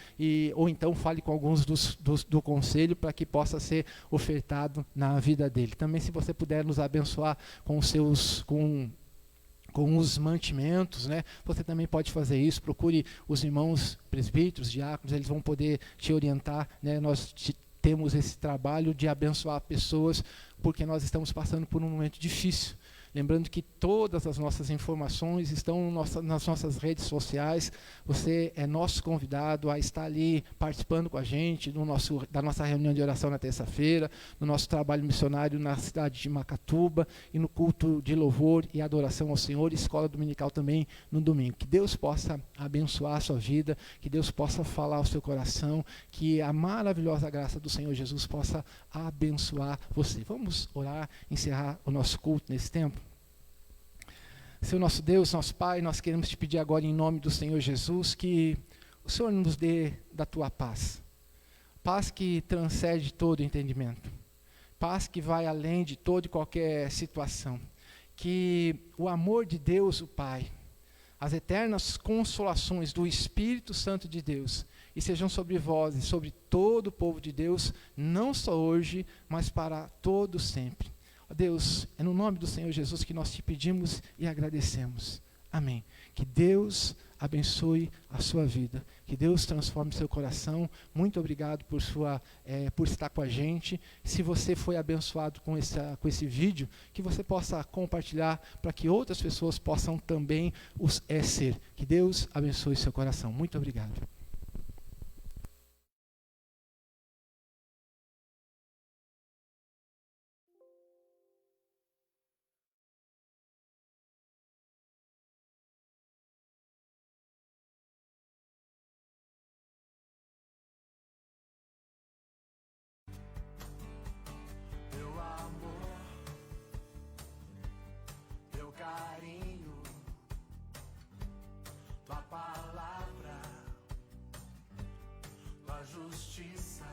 ou então fale com alguns do conselho para que possa ser ofertado na vida dele. Também, se você puder nos abençoar com os mantimentos, né? Você também pode fazer isso. Procure os irmãos presbíteros, diáconos, eles vão poder te orientar, né? Nós temos esse trabalho de abençoar pessoas, porque nós estamos passando por um momento difícil. Lembrando que todas as nossas informações estão nas nossas redes sociais. Você é nosso convidado a estar ali participando com a gente da nossa reunião de oração na terça-feira, no nosso trabalho missionário na cidade de Macatuba e no culto de louvor e adoração ao Senhor, e escola dominical também no domingo. Que Deus possa abençoar a sua vida, que Deus possa falar ao seu coração, que a maravilhosa graça do Senhor Jesus possa abençoar você. Vamos orar, encerrar o nosso culto nesse tempo? Senhor nosso Deus, nosso Pai, nós queremos te pedir agora em nome do Senhor Jesus que o Senhor nos dê da tua paz. Paz que transcende todo entendimento. Paz que vai além de toda e qualquer situação. Que o amor de Deus, o Pai, as eternas consolações do Espírito Santo de Deus, e sejam sobre vós e sobre todo o povo de Deus, não só hoje, mas para todo sempre. Ó Deus, é no nome do Senhor Jesus que nós te pedimos e agradecemos. Amém. Que Deus abençoe a sua vida. Que Deus transforme seu coração. Muito obrigado por estar com a gente. Se você foi abençoado com esse vídeo, que você possa compartilhar para que outras pessoas possam também ser. Que Deus abençoe seu coração. Muito obrigado. Justiça,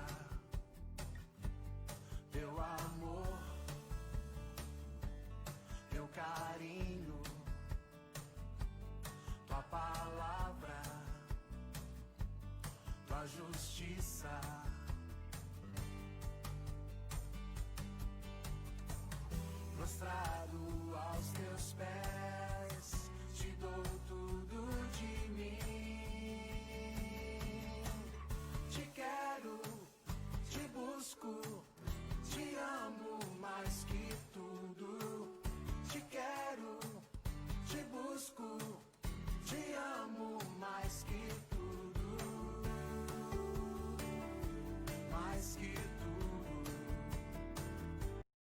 teu amor, teu carinho, tua palavra, tua justiça. Prostrado aos teus pés.